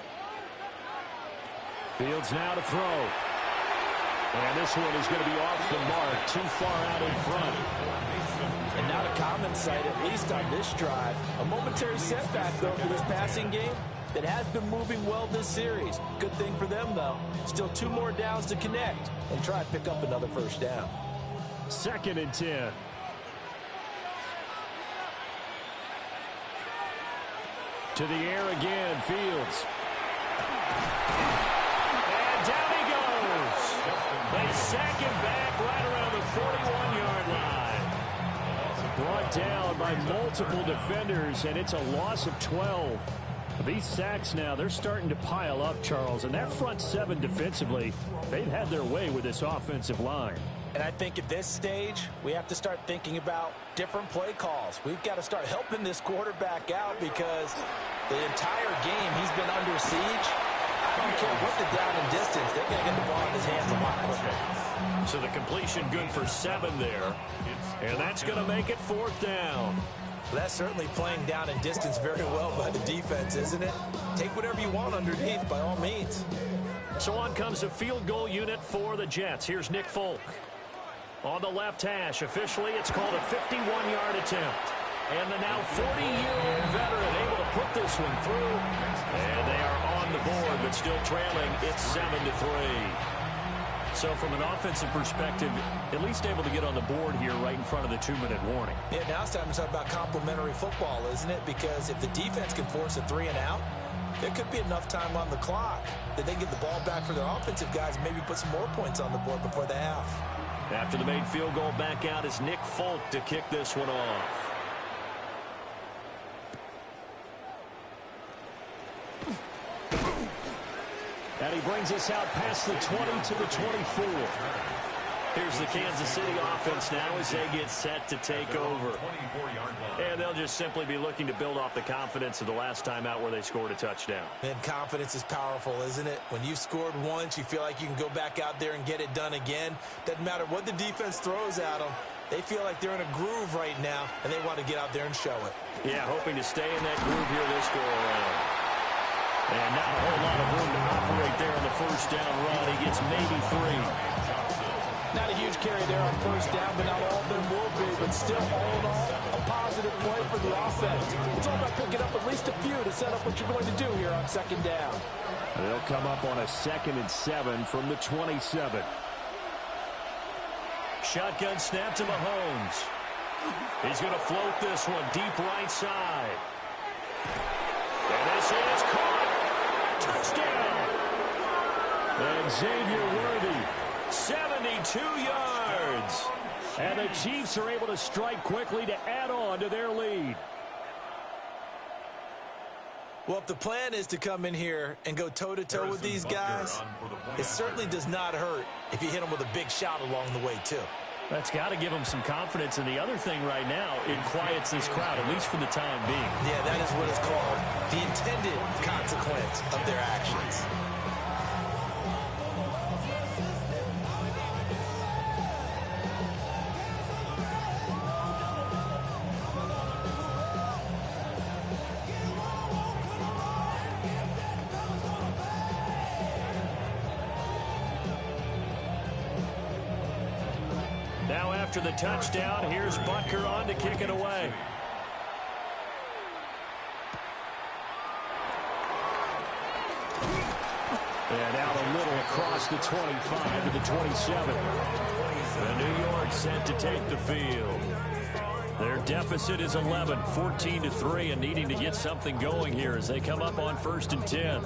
Speaker 5: Fields now to throw. And this one is going to be off the mark, too far out in front.
Speaker 6: And not a common sight, at least on this drive. A momentary setback, though, for this passing game that has been moving well this series. Good thing for them, though. Still 2 more downs to connect and try to pick up another first down.
Speaker 5: Second and 10. To the air again, Fields. And down he goes. They sack him back right around the 41-yard line. Brought down by multiple defenders, and it's a loss of 12. These sacks now, they're starting to pile up, Charles, and that front 7 defensively, they've had their way with this offensive line.
Speaker 6: And I think at this stage, we have to start thinking about different play calls. We've got to start helping this quarterback out because the entire game he's been under siege. I don't care what the down and distance, they're going to get the ball in his hands a lot quicker.
Speaker 5: So the completion good for 7 there. And that's going to make it 4th down.
Speaker 6: Well, that's certainly playing down and distance very well by the defense, isn't it? Take whatever you want underneath by all means.
Speaker 5: So on comes a field goal unit for the Jets. Here's Nick Folk. On the left hash, officially it's called a 51-yard attempt. And the now 40-year-old veteran able to put this one through. And they are on the board, but still trailing. It's 7-3. So from an offensive perspective, at least able to get on the board here right in front of the 2-minute warning.
Speaker 14: Yeah, now it's time to talk about complementary football, isn't it? Because if the defense can force a 3-and-out, there could be enough time on the clock that they can get the ball back for their offensive guys and maybe put some more points on the board before the half.
Speaker 5: After the made field goal, back out is Nick Folk to kick this one off. And he brings us out past the 20 to the 24. Here's the Kansas City offense now as they get set to take over. And they'll just simply be looking to build off the confidence of the last time out where they scored a touchdown.
Speaker 14: And confidence is powerful, isn't it? When you've scored once, you feel like you can go back out there and get it done again. Doesn't matter what the defense throws at them. They feel like they're in a groove right now, and they want to get out there and show it.
Speaker 5: Yeah, hoping to stay in that groove here this go-around. And not a whole lot of room to operate there on the first down run. He gets maybe 3.
Speaker 6: Not a huge carry there on first down, but not all of them will be. But still, all in all, a positive play for the offense. It's all about picking up at least a few to set up what you're going to do here on second down.
Speaker 4: They'll come up on a 2nd and 7 from the 27.
Speaker 5: Shotgun snap to Mahomes. He's going to float this one deep right side. And this is caught. Touchdown.
Speaker 4: And Xavier Worthy,
Speaker 5: 72 yards.
Speaker 4: and the Chiefs are able to strike quickly to add on to their lead.
Speaker 14: Well, if the plan is to come in here and go toe-to-toe with these guys, it certainly does not hurt if you hit them with a big shot along the way, too.
Speaker 5: That's got to give them some confidence. And the other thing right now, it quiets this crowd, at least for the time being.
Speaker 14: Yeah, that is what is called the intended consequence of their actions.
Speaker 5: Now after the touchdown, here's Butker on to kick it away.
Speaker 4: And out a little across the 25 to the 27.
Speaker 5: And New York set to take the field. Their deficit is 11, 14-3, and needing to get something going here as they come up on 1st and 10.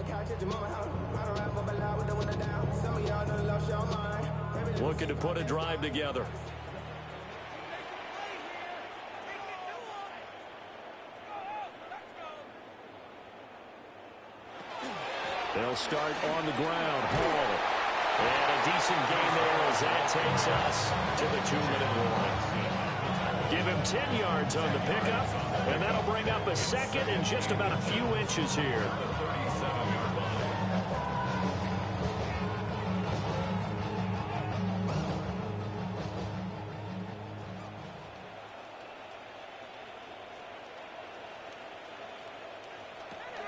Speaker 5: Looking to put a drive together.
Speaker 4: They'll start on the ground. Hall.
Speaker 5: And a decent game there as that takes us to the 2-minute warning. Give him 10 yards on the pickup, and that'll bring up a second and just about a few inches here.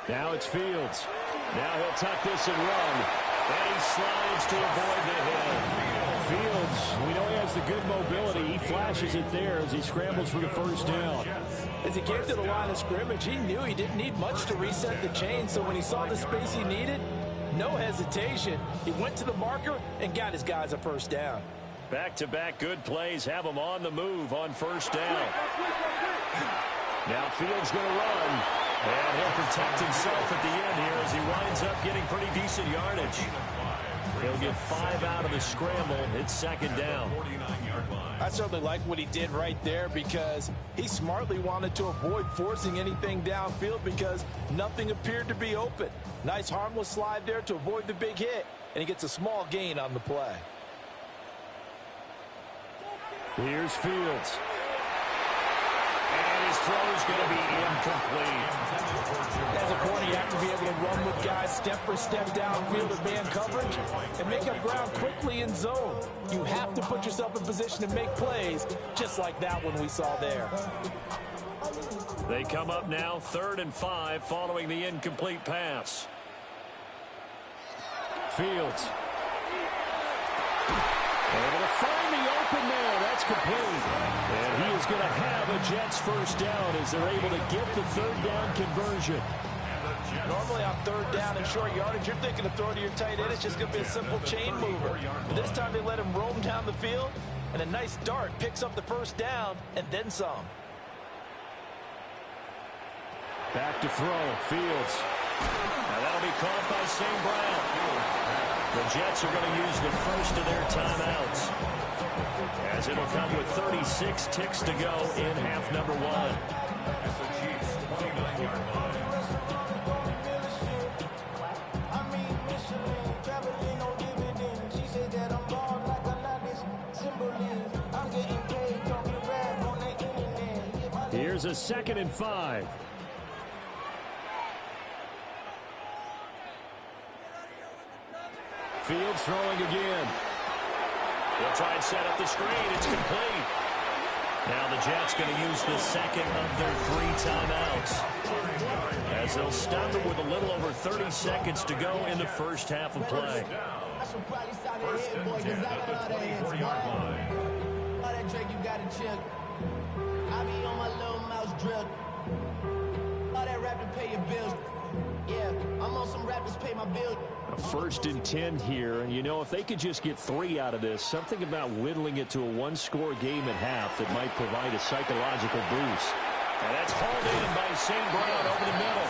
Speaker 4: Now it's Fields.
Speaker 5: Now he'll tuck this and run. And he slides to avoid the hit.
Speaker 4: Fields, we know he has the good mobility. He flashes it there as he scrambles for the first down.
Speaker 6: As he came to the line of scrimmage, he knew he didn't need much to reset the chain. So when he saw the space he needed, no hesitation. He went to the marker and got his guys a first down.
Speaker 5: Back-to-back good plays have him on the move on first down. Now Fields going to run. And he'll protect himself at the end here as he winds up getting pretty decent yardage. He'll get 5 out of the scramble. It's second down.
Speaker 6: I certainly like what he did right there because he smartly wanted to avoid forcing anything downfield because nothing appeared to be open. Nice harmless slide there to avoid the big hit, and he gets a small gain on the play.
Speaker 4: Here's Fields.
Speaker 5: And his throw's going to be incomplete.
Speaker 6: As a corner, you have to be able to run with guys step for step downfield in man coverage and make up ground quickly in zone. You have to put yourself in position to make plays, just like that one we saw there.
Speaker 5: They come up now 3rd and 5 following the incomplete pass.
Speaker 4: Fields. Able to find the open man. That's complete. And he is going to have a Jets first down as they're able to get the 3rd down conversion.
Speaker 6: Normally on third down and short yardage, you're thinking to throw to your tight end. It's just going to be a simple chain mover. But this time they let him roam down the field, and a nice dart picks up the first down and then some.
Speaker 5: Back to throw, Fields. Now that'll be caught by St. Brown. The Jets are going to use the first of their timeouts, as it'll come with 36 ticks to go in half number one.
Speaker 7: At the Chiefs' 29-yard line.
Speaker 5: Here's a 2nd and 5. Fields throwing again. They'll try and set up the screen. It's complete. Now the Jets going to use the second of their 3 timeouts, as they'll stop it with a little over 30 seconds to go in the first half of play.
Speaker 7: First and 10 at the 24-yard line.
Speaker 15: All that Drake, you got to chill. I be on my little mouse drill. All that rap to pay your bills. Yeah, I'm on some rappers pay my bills.
Speaker 5: A 1st and 10 here, and you know, if they could just get 3 out of this, something about whittling it to a 1-score game at half that might provide a psychological boost. And that's hauled in by St. Brown over the middle.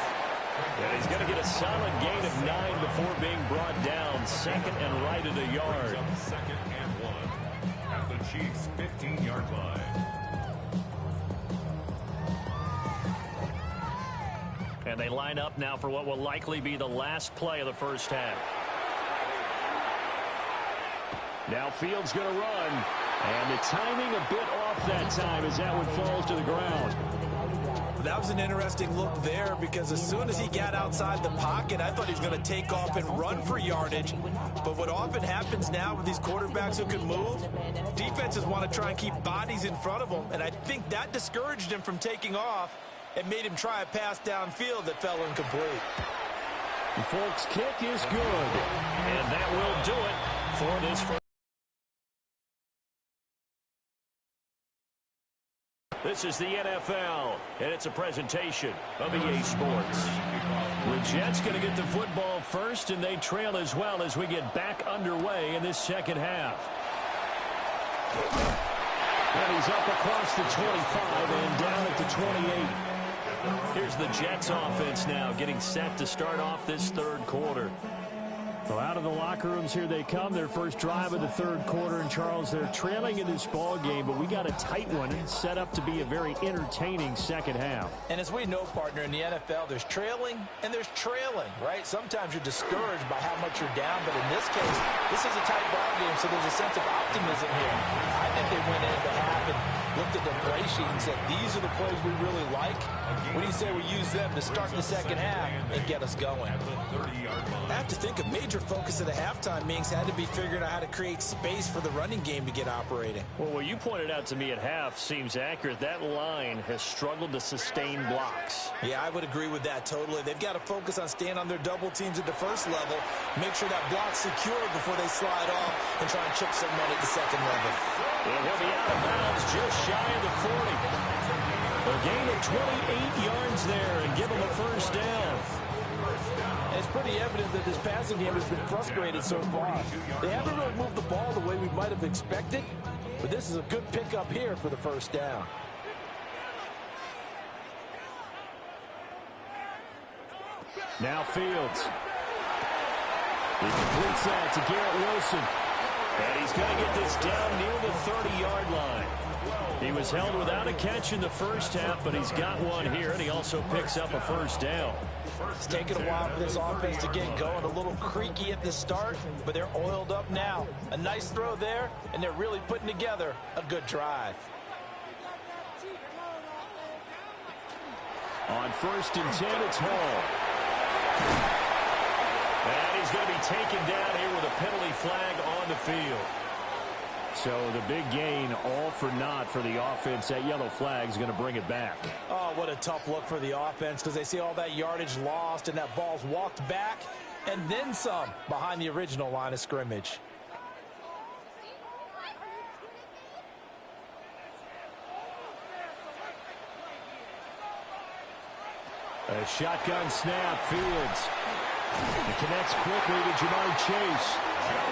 Speaker 5: And he's going to get a solid gain of 9 before being brought down, 2nd and right at a yard.
Speaker 7: 2nd and 1 at the Chiefs' 15-yard line.
Speaker 5: And they line up now for what will likely be the last play of the first half. Now Fields going to run. And the timing a bit off that time as that one falls to the ground.
Speaker 14: That was an interesting look there, because as soon as he got outside the pocket, I thought he was going to take off and run for yardage. But what often happens now with these quarterbacks who can move, defenses want to try and keep bodies in front of them. And I think that discouraged him from taking off and made him try a pass downfield that fell incomplete.
Speaker 5: The Folks kick is good. And that will do it for this first. This is the NFL, and it's a presentation of EA Sports. The Jets going to get the football first, and they trail as well as we get back underway in this second half. And he's up across the 25 and down at the 28. Here's the Jets offense now getting set to start off this third quarter. So out of the locker rooms, here they come. Their first drive of the third quarter. And, Charles, they're trailing in this ball game, but we got a tight one set up to be a very entertaining second half.
Speaker 6: And as we know, partner, in the NFL, there's trailing and there's trailing, right? Sometimes you're discouraged by how much you're down, but in this case, this is a tight ball game, so there's a sense of optimism here. I think they went into half and looked at the play sheet and said, these are the plays we really like. What do you say we use them to start the second half and get us going?
Speaker 14: I have to think a major focus of the halftime meetings had to be figuring out how to create space for the running game to get operating.
Speaker 5: Well, what you pointed out to me at half seems accurate. That line has struggled to sustain blocks.
Speaker 14: Yeah, I would agree with that totally. They've got to focus on staying on their double teams at the first level, make sure that block's secure before they slide off and try and chip someone at the second level.
Speaker 5: And he'll be out of bounds just shy of the 40. A gain of 28 yards there and give him a first down.
Speaker 6: It's pretty evident that this passing game has been frustrated so far. They haven't really moved the ball the way we might have expected, but this is a good pickup here for the first down.
Speaker 5: Now Fields. He completes that to Garrett Wilson. And he's going to get this down near the 30-yard line. He was held without a catch in the first half, but he's got one here, and he also picks up a first down.
Speaker 6: It's taken a while for this offense to get going. A little creaky at the start, but they're oiled up now. A nice throw there, and they're really putting together a good drive.
Speaker 5: On 1st and 10, it's Hall. And he's going to be taken down here with a penalty flag on the field. So the big gain, all for naught for the offense. That yellow flag is going to bring it back.
Speaker 6: Oh, what a tough look for the offense, because they see all that yardage lost and that ball's walked back and then some behind the original line of scrimmage.
Speaker 5: A shotgun snap, Fields. He connects quickly to Jamar Chase.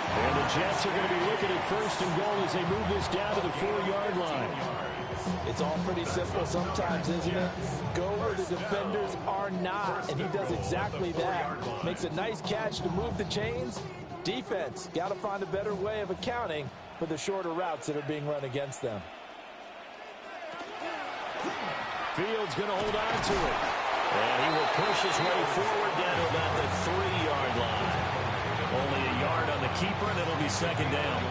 Speaker 5: And the Jets are going to be looking at first and goal as they move this down to the 4-yard line.
Speaker 6: It's all pretty simple sometimes, isn't it? Go where the defenders are not, and he does exactly that. Makes a nice catch to move the chains. Defense, got to find a better way of accounting for the shorter routes that are being run against them.
Speaker 5: Fields going to hold on to it. And he will push his way forward down to about the 3-yard line. Only a yard on the keeper, and it'll be second down.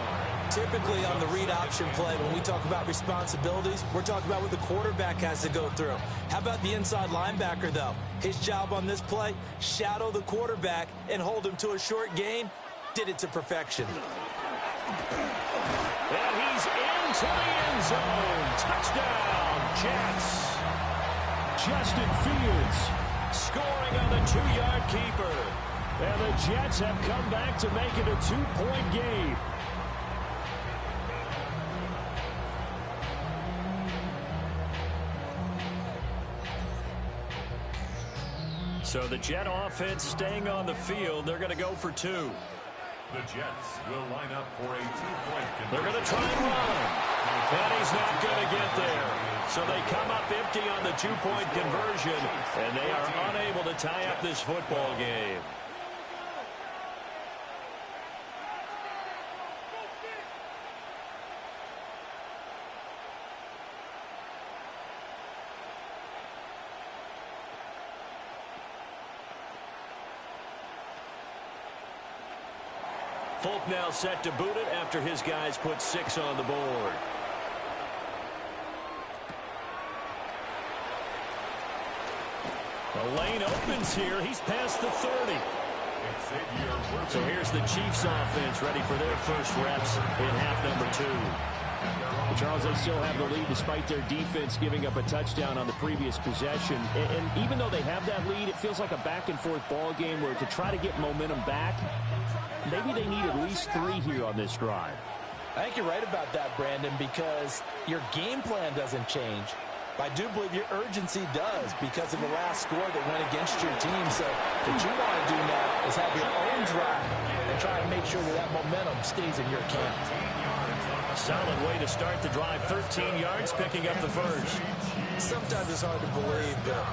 Speaker 14: Typically on the read option play, when we talk about responsibilities, we're talking about what the quarterback has to go through. How about the inside linebacker, though? His job on this play, shadow the quarterback and hold him to a short gain. Did it to perfection.
Speaker 5: And he's into the end zone. Touchdown, Jets. Justin Fields scoring on the 2-yard keeper. And the Jets have come back to make it a 2-point game. So the Jet offense staying on the field. They're going to go for 2.
Speaker 7: The Jets will line up for a 2-point conversion.
Speaker 5: They're going to try and run. And he's not going to get there. So they come up empty on the 2-point conversion, and they are unable to tie up this football game. Folk now set to boot it after his guys put 6 on the board. The lane opens here. He's past the 30. So here's the Chiefs offense ready for their first reps in half number 2. Well, Charles, they still have the lead despite their defense giving up a touchdown on the previous possession. And even though they have that lead, it feels like a back-and-forth ball game where to try to get momentum back, maybe they need at least 3 here on this drive.
Speaker 6: I think you're right about that, Brandon, because your game plan doesn't change. I do believe your urgency does because of the last score that went against your team. So what you want to do now is have your own drive and try to make sure that momentum stays in your camp.
Speaker 5: Solid way to start the drive. 13 yards, picking up the first.
Speaker 14: Sometimes it's hard to believe, but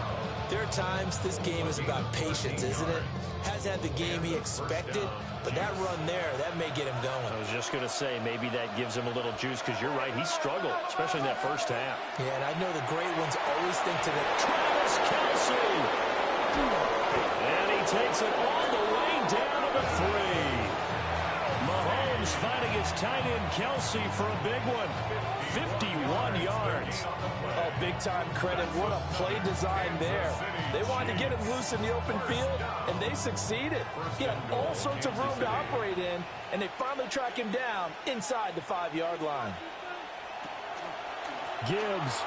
Speaker 14: there are times this game is about patience, isn't it? Has had the game he expected, but that run there, that may get him going.
Speaker 5: I was just going to say, maybe that gives him a little juice, because you're right, he struggled, especially in that first half.
Speaker 14: Yeah, and I know the great ones always think to the
Speaker 5: Travis Kelce! And he takes it all the way down to the 3. Mahomes finding his tight end Kelce for a big one. 51 yards.
Speaker 6: Oh, big-time credit. What a play design there. They wanted to get him loose in the open field, and they succeeded. He had all sorts of room to operate in, and they finally track him down inside the 5-yard line.
Speaker 5: Gibbs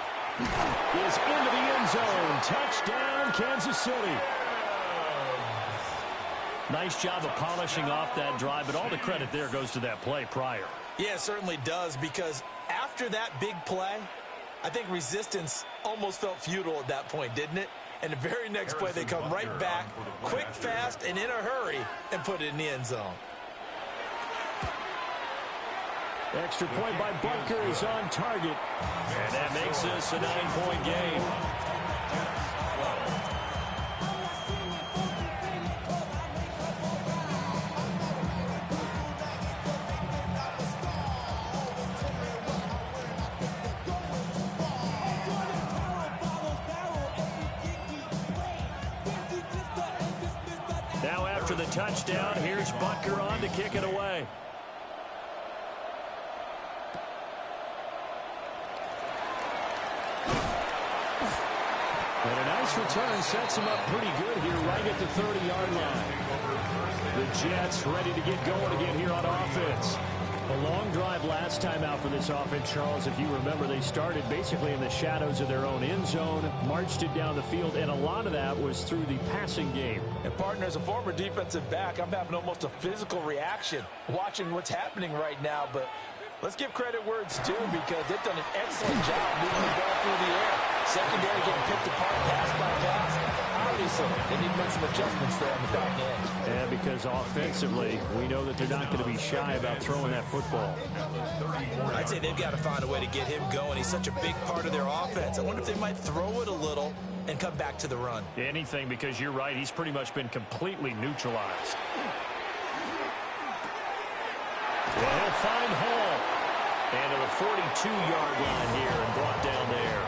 Speaker 5: is into the end zone. Touchdown, Kansas City. Nice job of polishing off that drive, but all the credit there goes to that play prior.
Speaker 14: Yeah, it certainly does, because after that big play, I think resistance almost felt futile at that point, didn't it? And the very next play, they come right back, quick, fast, and in a hurry, and put it in the end zone.
Speaker 5: Extra point by Butker is on target. And that makes this a 9-point game. Now after the touchdown, here's Butker on to kick it away. And a nice return sets him up pretty good here right at the 30-yard line. The Jets ready to get going again here on offense. A long drive last time out for this offense, Charles. If you remember, they started basically in the shadows of their own end zone, marched it down the field, and a lot of that was through the passing game.
Speaker 6: And, partner, as a former defensive back, I'm having almost a physical reaction watching what's happening right now. But let's give credit where it's due, because they've done an excellent job moving the ball through the air. Secondary getting picked apart pass by pass. Highly So they need to make some adjustments there on the back end.
Speaker 5: Yeah, because offensively, we know that they're not going to be shy about throwing that football.
Speaker 14: I'd say they've got to find a way to get him going. He's such a big part of their offense. I wonder if they might throw it a little and come back to the run.
Speaker 5: Anything, because you're right. He's pretty much been completely neutralized. Well, he'll find Hall. And to the 42-yard line here and brought down there.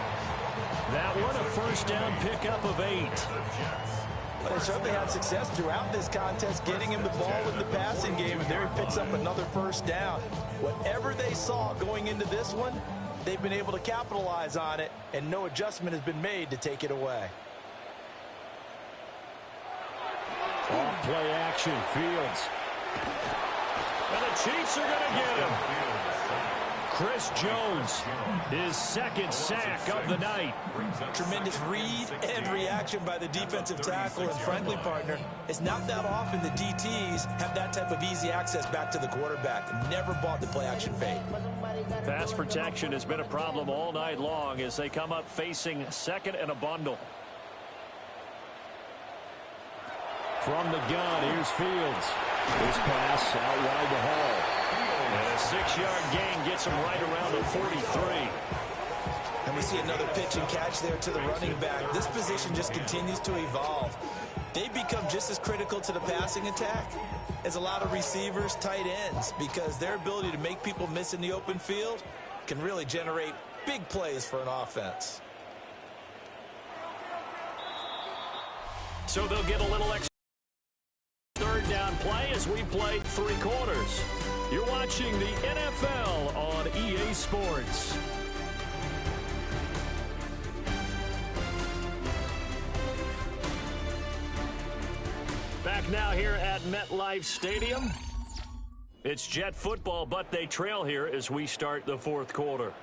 Speaker 5: That one, a first down pickup of 8.
Speaker 14: Well, they certainly had success throughout this contest getting him the ball in the passing game, and there he picks up another first down. Whatever they saw going into this one, they've been able to capitalize on it, and no adjustment has been made to take it away.
Speaker 5: Off play action, Fields. And the Chiefs are going to get him. Chris Jones, his second sack of the night.
Speaker 14: Tremendous read and reaction by the defensive tackle and friendly partner. It's not that often the DTs have that type of easy access back to the quarterback. Never bought the play action fade.
Speaker 5: Pass protection has been a problem all night long as they come up facing second and a bundle. From the gun, here's Fields. This pass out wide to Hall. And a 6-yard gain gets him right around the 43.
Speaker 14: And we see another pitch and catch there to the running back. This position just continues to evolve. They become just as critical to the passing attack as a lot of receivers, tight ends, because their ability to make people miss in the open field can really generate big plays for an offense.
Speaker 5: So they'll get a little extra third down play as we play 3 quarters. You're watching the NFL on EA Sports. Back now here at MetLife Stadium. It's Jet football, but they trail here as we start the 4th quarter.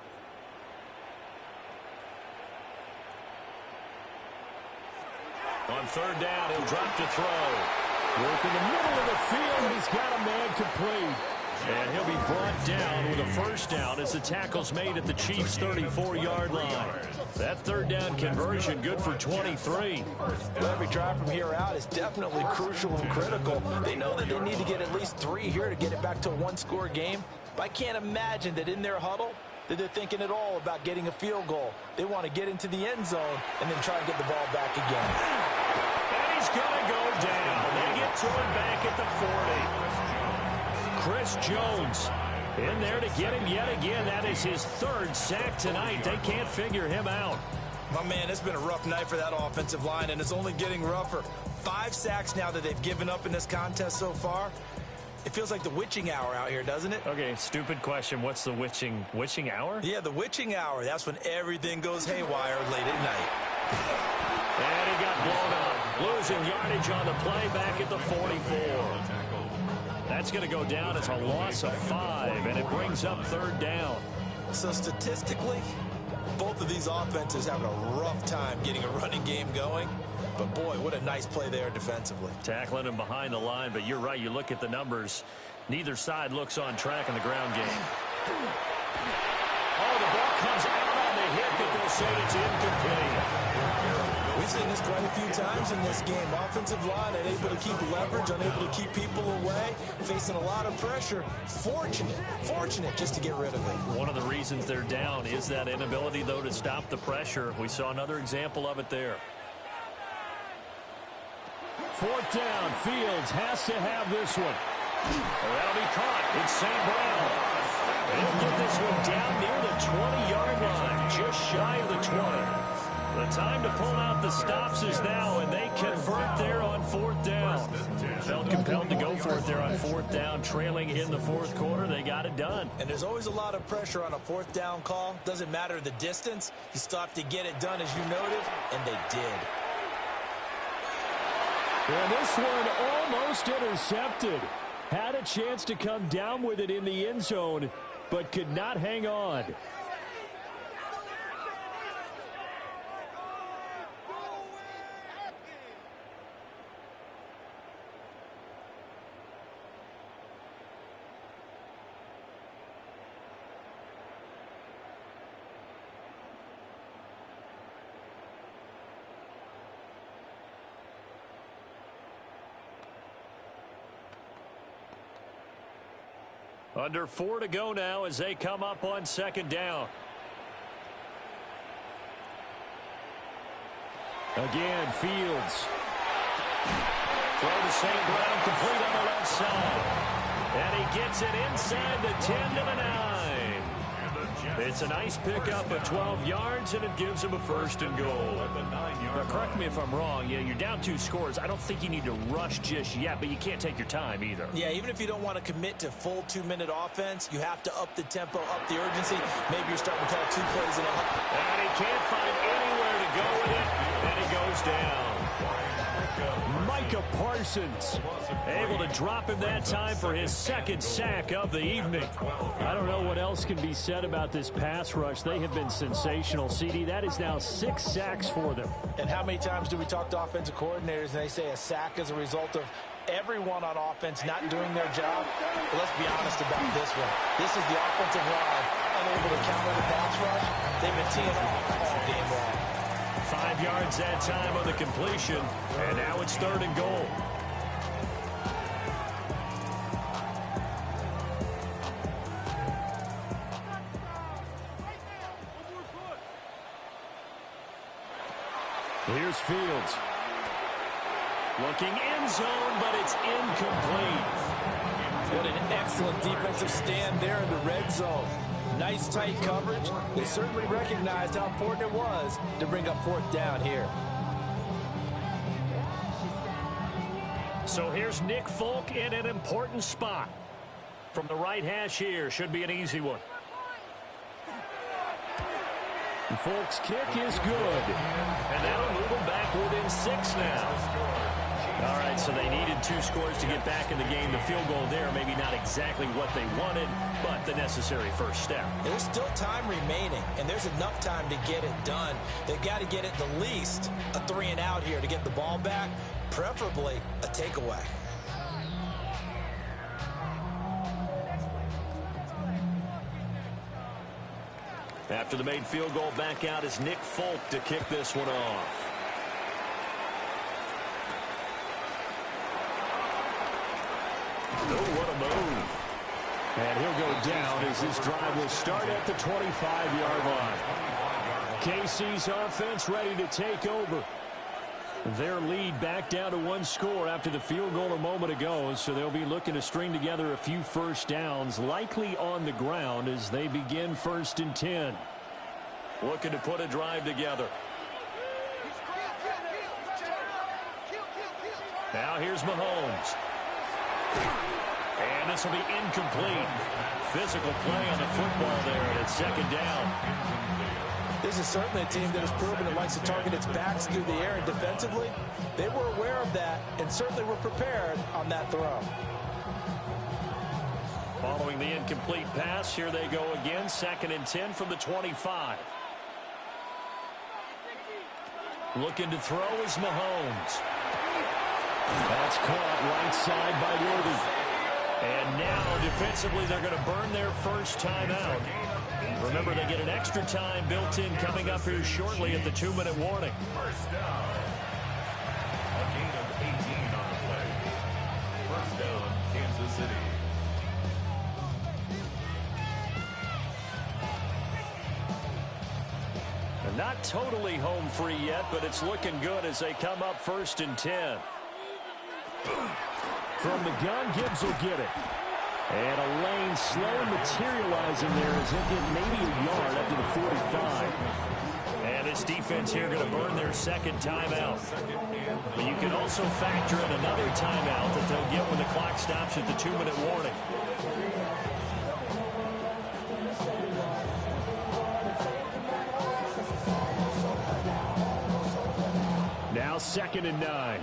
Speaker 5: On 3rd down, he'll drop to throw. Work in the middle of the field. He's got a man complete. And he'll be brought down with a first down as the tackle's made at the Chiefs' 34-yard line. That 3rd down conversion good for 23.
Speaker 14: Well, every drive from here out is definitely crucial and critical. They know that they need to get at least 3 here to get it back to a 1-score game. But I can't imagine that in their huddle that they're thinking at all about getting a field goal. They want to get into the end zone and then try and get the ball back again.
Speaker 5: And he's going to go down. They get to him back at the 40. Chris Jones in there to get him yet again. That is his 3rd sack tonight. They can't figure him out.
Speaker 14: My man, it's been a rough night for that offensive line, and it's only getting rougher. 5 sacks now that they've given up in this contest so far. It feels like the witching hour out here, doesn't it?
Speaker 5: Okay, stupid question. What's the witching hour?
Speaker 14: Yeah, the witching hour. That's when everything goes haywire late at night.
Speaker 5: And he got blown up. Losing yardage on the play back at the 44. That's going to go down as a loss of 5, and it brings up 3rd down.
Speaker 14: So statistically, both of these offenses having a rough time getting a running game going. But, boy, what a nice play there defensively.
Speaker 5: Tackling him behind the line, but you're right. You look at the numbers. Neither side looks on track in the ground game. Oh, the ball comes out on the hit, but they'll say it's incomplete.
Speaker 14: We've seen this quite a few times in this game. Offensive line unable to keep leverage, unable to keep people away, facing a lot of pressure. Fortunate just to get rid of it.
Speaker 5: One of the reasons they're down is that inability, though, to stop the pressure. We saw another example of it there. 4th down, Fields has to have this one. That'll be caught. It's St. Brown. They'll get this one down near the 20-yard line, just shy of the 20. The time to pull out the stops is now, and they convert there on 4th down. Felt compelled to go for it there on 4th down, trailing in the 4th quarter. They got it done.
Speaker 14: And there's always a lot of pressure on a 4th down call. Doesn't matter the distance. You still have to get it done, as you noted, and they did.
Speaker 5: And this one almost intercepted. Had a chance to come down with it in the end zone, but could not hang on. Under 4 to go now as they come up on second down. Again, Fields. Throw to St. Brown, complete on the left side. And he gets it inside the 10 to the 9. It's a nice pickup of 12 yards, and it gives him a first and goal.
Speaker 4: Now, correct me if I'm wrong. You're down 2 scores. I don't think you need to rush just yet, but you can't take your time either.
Speaker 14: Yeah, even if you don't want to commit to full 2-minute offense, you have to up the tempo, up the urgency. Maybe you're starting to call 2 plays in a hunt.
Speaker 5: And he can't find anywhere to go with it, and he goes down.
Speaker 4: Micah Parsons able to drop him that time for his second sack of the evening. I don't know what else can be said about this pass rush. They have been sensational, CD. That is now 6 sacks for them.
Speaker 6: And how many times do we talk to offensive coordinators and they say a sack is a result of everyone on offense not doing their job? But let's be honest about this one. This is the offensive line unable to counter the pass rush. They've been teeing off all game long.
Speaker 5: 5 yards that time on the completion, and now it's 3rd and goal.
Speaker 4: Here's Fields.
Speaker 5: Looking end zone, but it's incomplete.
Speaker 6: What an excellent defensive stand there in the red zone. Nice tight coverage. They certainly recognized how important it was to bring up 4th down here.
Speaker 5: So here's Nick Folk in an important spot. From the right hash here, should be an easy one.
Speaker 4: Folk's kick is good.
Speaker 5: And that'll move them back within 6 now. All right, so they needed 2 scores to get back in the game. The field goal there, maybe not exactly what they wanted, but the necessary first step.
Speaker 14: There's still time remaining, and there's enough time to get it done. They've got to get it the least a 3 and out here to get the ball back, preferably a takeaway.
Speaker 5: After the made field goal, back out is Nick Folk to kick this one off. Oh, what a move.
Speaker 4: And he'll go down as this drive will start at the 25-yard line. KC's offense ready to take over. Their lead back down to 1 score after the field goal a moment ago, so they'll be looking to string together a few first downs, likely on the ground as they begin 1st and 10.
Speaker 5: Looking to put a drive together. Now here's Mahomes. And this will be incomplete. Physical play on the football there, and it's 2nd down.
Speaker 6: This is certainly a team that has proven it likes to target its backs through the air, and defensively, they were aware of that and certainly were prepared on that throw.
Speaker 5: Following the incomplete pass, here they go again, 2nd and 10 from the 25. Looking to throw is Mahomes.
Speaker 4: That's caught right side by Worthy.
Speaker 5: And now, defensively, they're going to burn their first timeout. Remember, they get an extra time built in coming up here shortly at the 2-minute warning.
Speaker 7: First down. A gain of 18 on the play. First down, Kansas City.
Speaker 5: And not totally home free yet, but it's looking good as they come up 1st and 10.
Speaker 4: From the gun, Gibbs will get it. And a lane slow materializing there as he'll get maybe a yard up to the 45.
Speaker 5: And this defense here going to burn their 2nd timeout. But you can also factor in another timeout that they'll get when the clock stops at the 2-minute warning.
Speaker 4: Now 2nd and 9.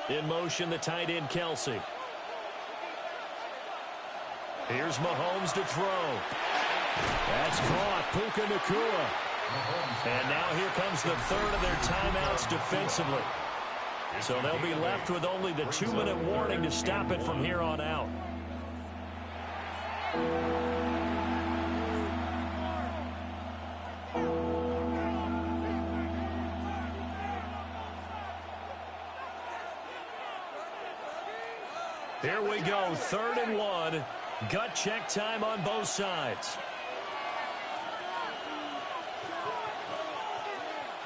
Speaker 5: In motion, the tight end, Kelsey. Here's Mahomes to throw.
Speaker 4: That's caught. Puka Nacua.
Speaker 5: And now here comes the 3rd of their timeouts defensively. So they'll be left with only the 2-minute warning to stop it from here on out.
Speaker 4: Here we go, 3rd and 1. Gut check time on both sides.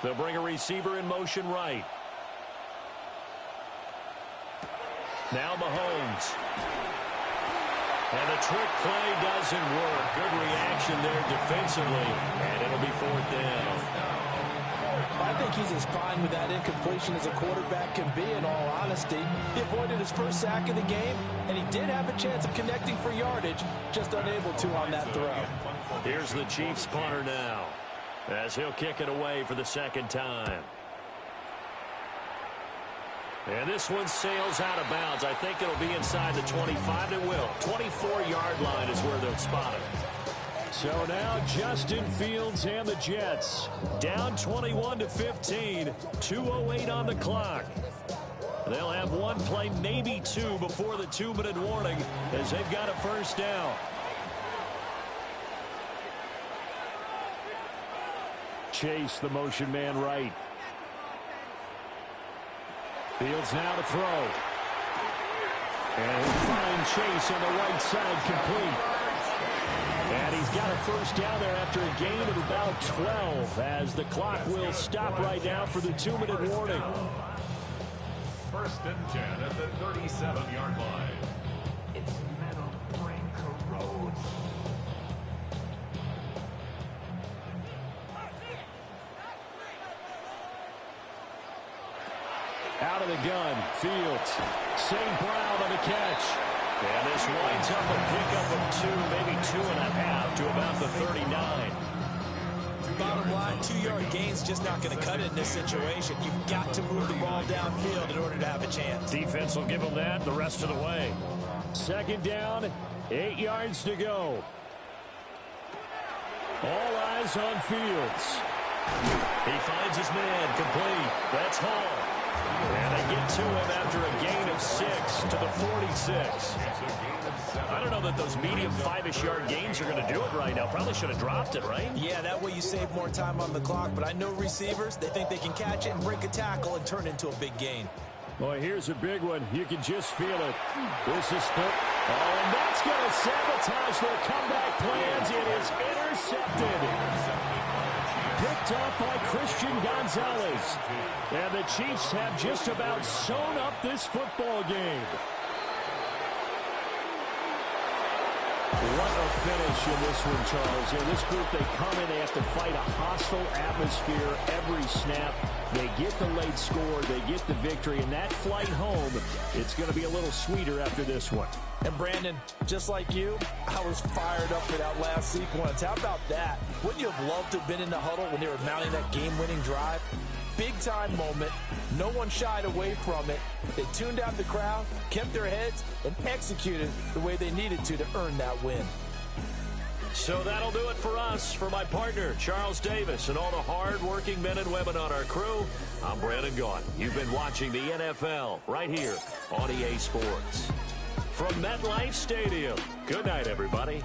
Speaker 4: They'll bring a receiver in motion right. Now Mahomes. And the trick play doesn't work. Good reaction there defensively, and it'll be 4th down.
Speaker 6: I think he's as fine with that incompletion as a quarterback can be, in all honesty. He avoided his first sack of the game, and he did have a chance of connecting for yardage, just unable to on that throw.
Speaker 4: Here's the Chiefs punter now, as he'll kick it away for the 2nd time. And this one sails out of bounds. I think it'll be inside the 25. It will. 24-yard line is where they'll spot it.
Speaker 5: So now Justin Fields and the Jets
Speaker 4: down 21-15. 2:08 on the clock. They'll have one play, maybe two, before the 2-minute warning as they've got a 1st down.
Speaker 5: Chase, the motion man right. Fields now to throw. And he'll find Chase on the right side, complete. And he's got a 1st down there after a gain of about 12 as the clock will stop right now for the 2-minute warning.
Speaker 7: 1st and 10 at the 37-yard line.
Speaker 11: Its metal brain corrodes.
Speaker 5: Out of the gun, Fields. St. Brown on the catch.
Speaker 4: And this winds up a pickup of 2, maybe 2.5 to about the 39.
Speaker 14: Bottom line, 2-yard gain's just not going to cut it in this situation. You've got to move the ball downfield in order to have a chance.
Speaker 4: Defense will give them that the rest of the way.
Speaker 5: 2nd down, 8 yards to go. All eyes on Fields.
Speaker 4: He finds his man, complete. That's Hall. And they get to him after a gain of 6 to the 46. I don't know that those medium 5-ish yard gains are going to do it right now. Probably should have dropped it, right?
Speaker 14: Yeah, that way you save more time on the clock. But I know receivers, they think they can catch it and break a tackle and turn it into a big gain.
Speaker 5: Boy, here's a big one. You can just feel it. This is split. Oh, and that's going to sabotage their comeback plans. It is intercepted. Picked off by Christian Gonzalez. And the Chiefs have just about sewn up this football game. What a finish in this one, Charles. In this group, they come in, they have to fight a hostile atmosphere every snap. They get the late score, they get the victory, and that flight home, it's going to be a little sweeter after this one.
Speaker 6: And Brandon, just like you, I was fired up for that last sequence. How about that? Wouldn't you have loved to have been in the huddle when they were mounting that game-winning drive? Big-time moment. No one shied away from it. They tuned out the crowd, kept their heads, and executed the way they needed to earn that win.
Speaker 4: So that'll do it for us. For my partner, Charles Davis, and all the hard-working men and women on our crew, I'm Brandon Gaudin. You've been watching the NFL right here on EA Sports. From MetLife Stadium, good night, everybody.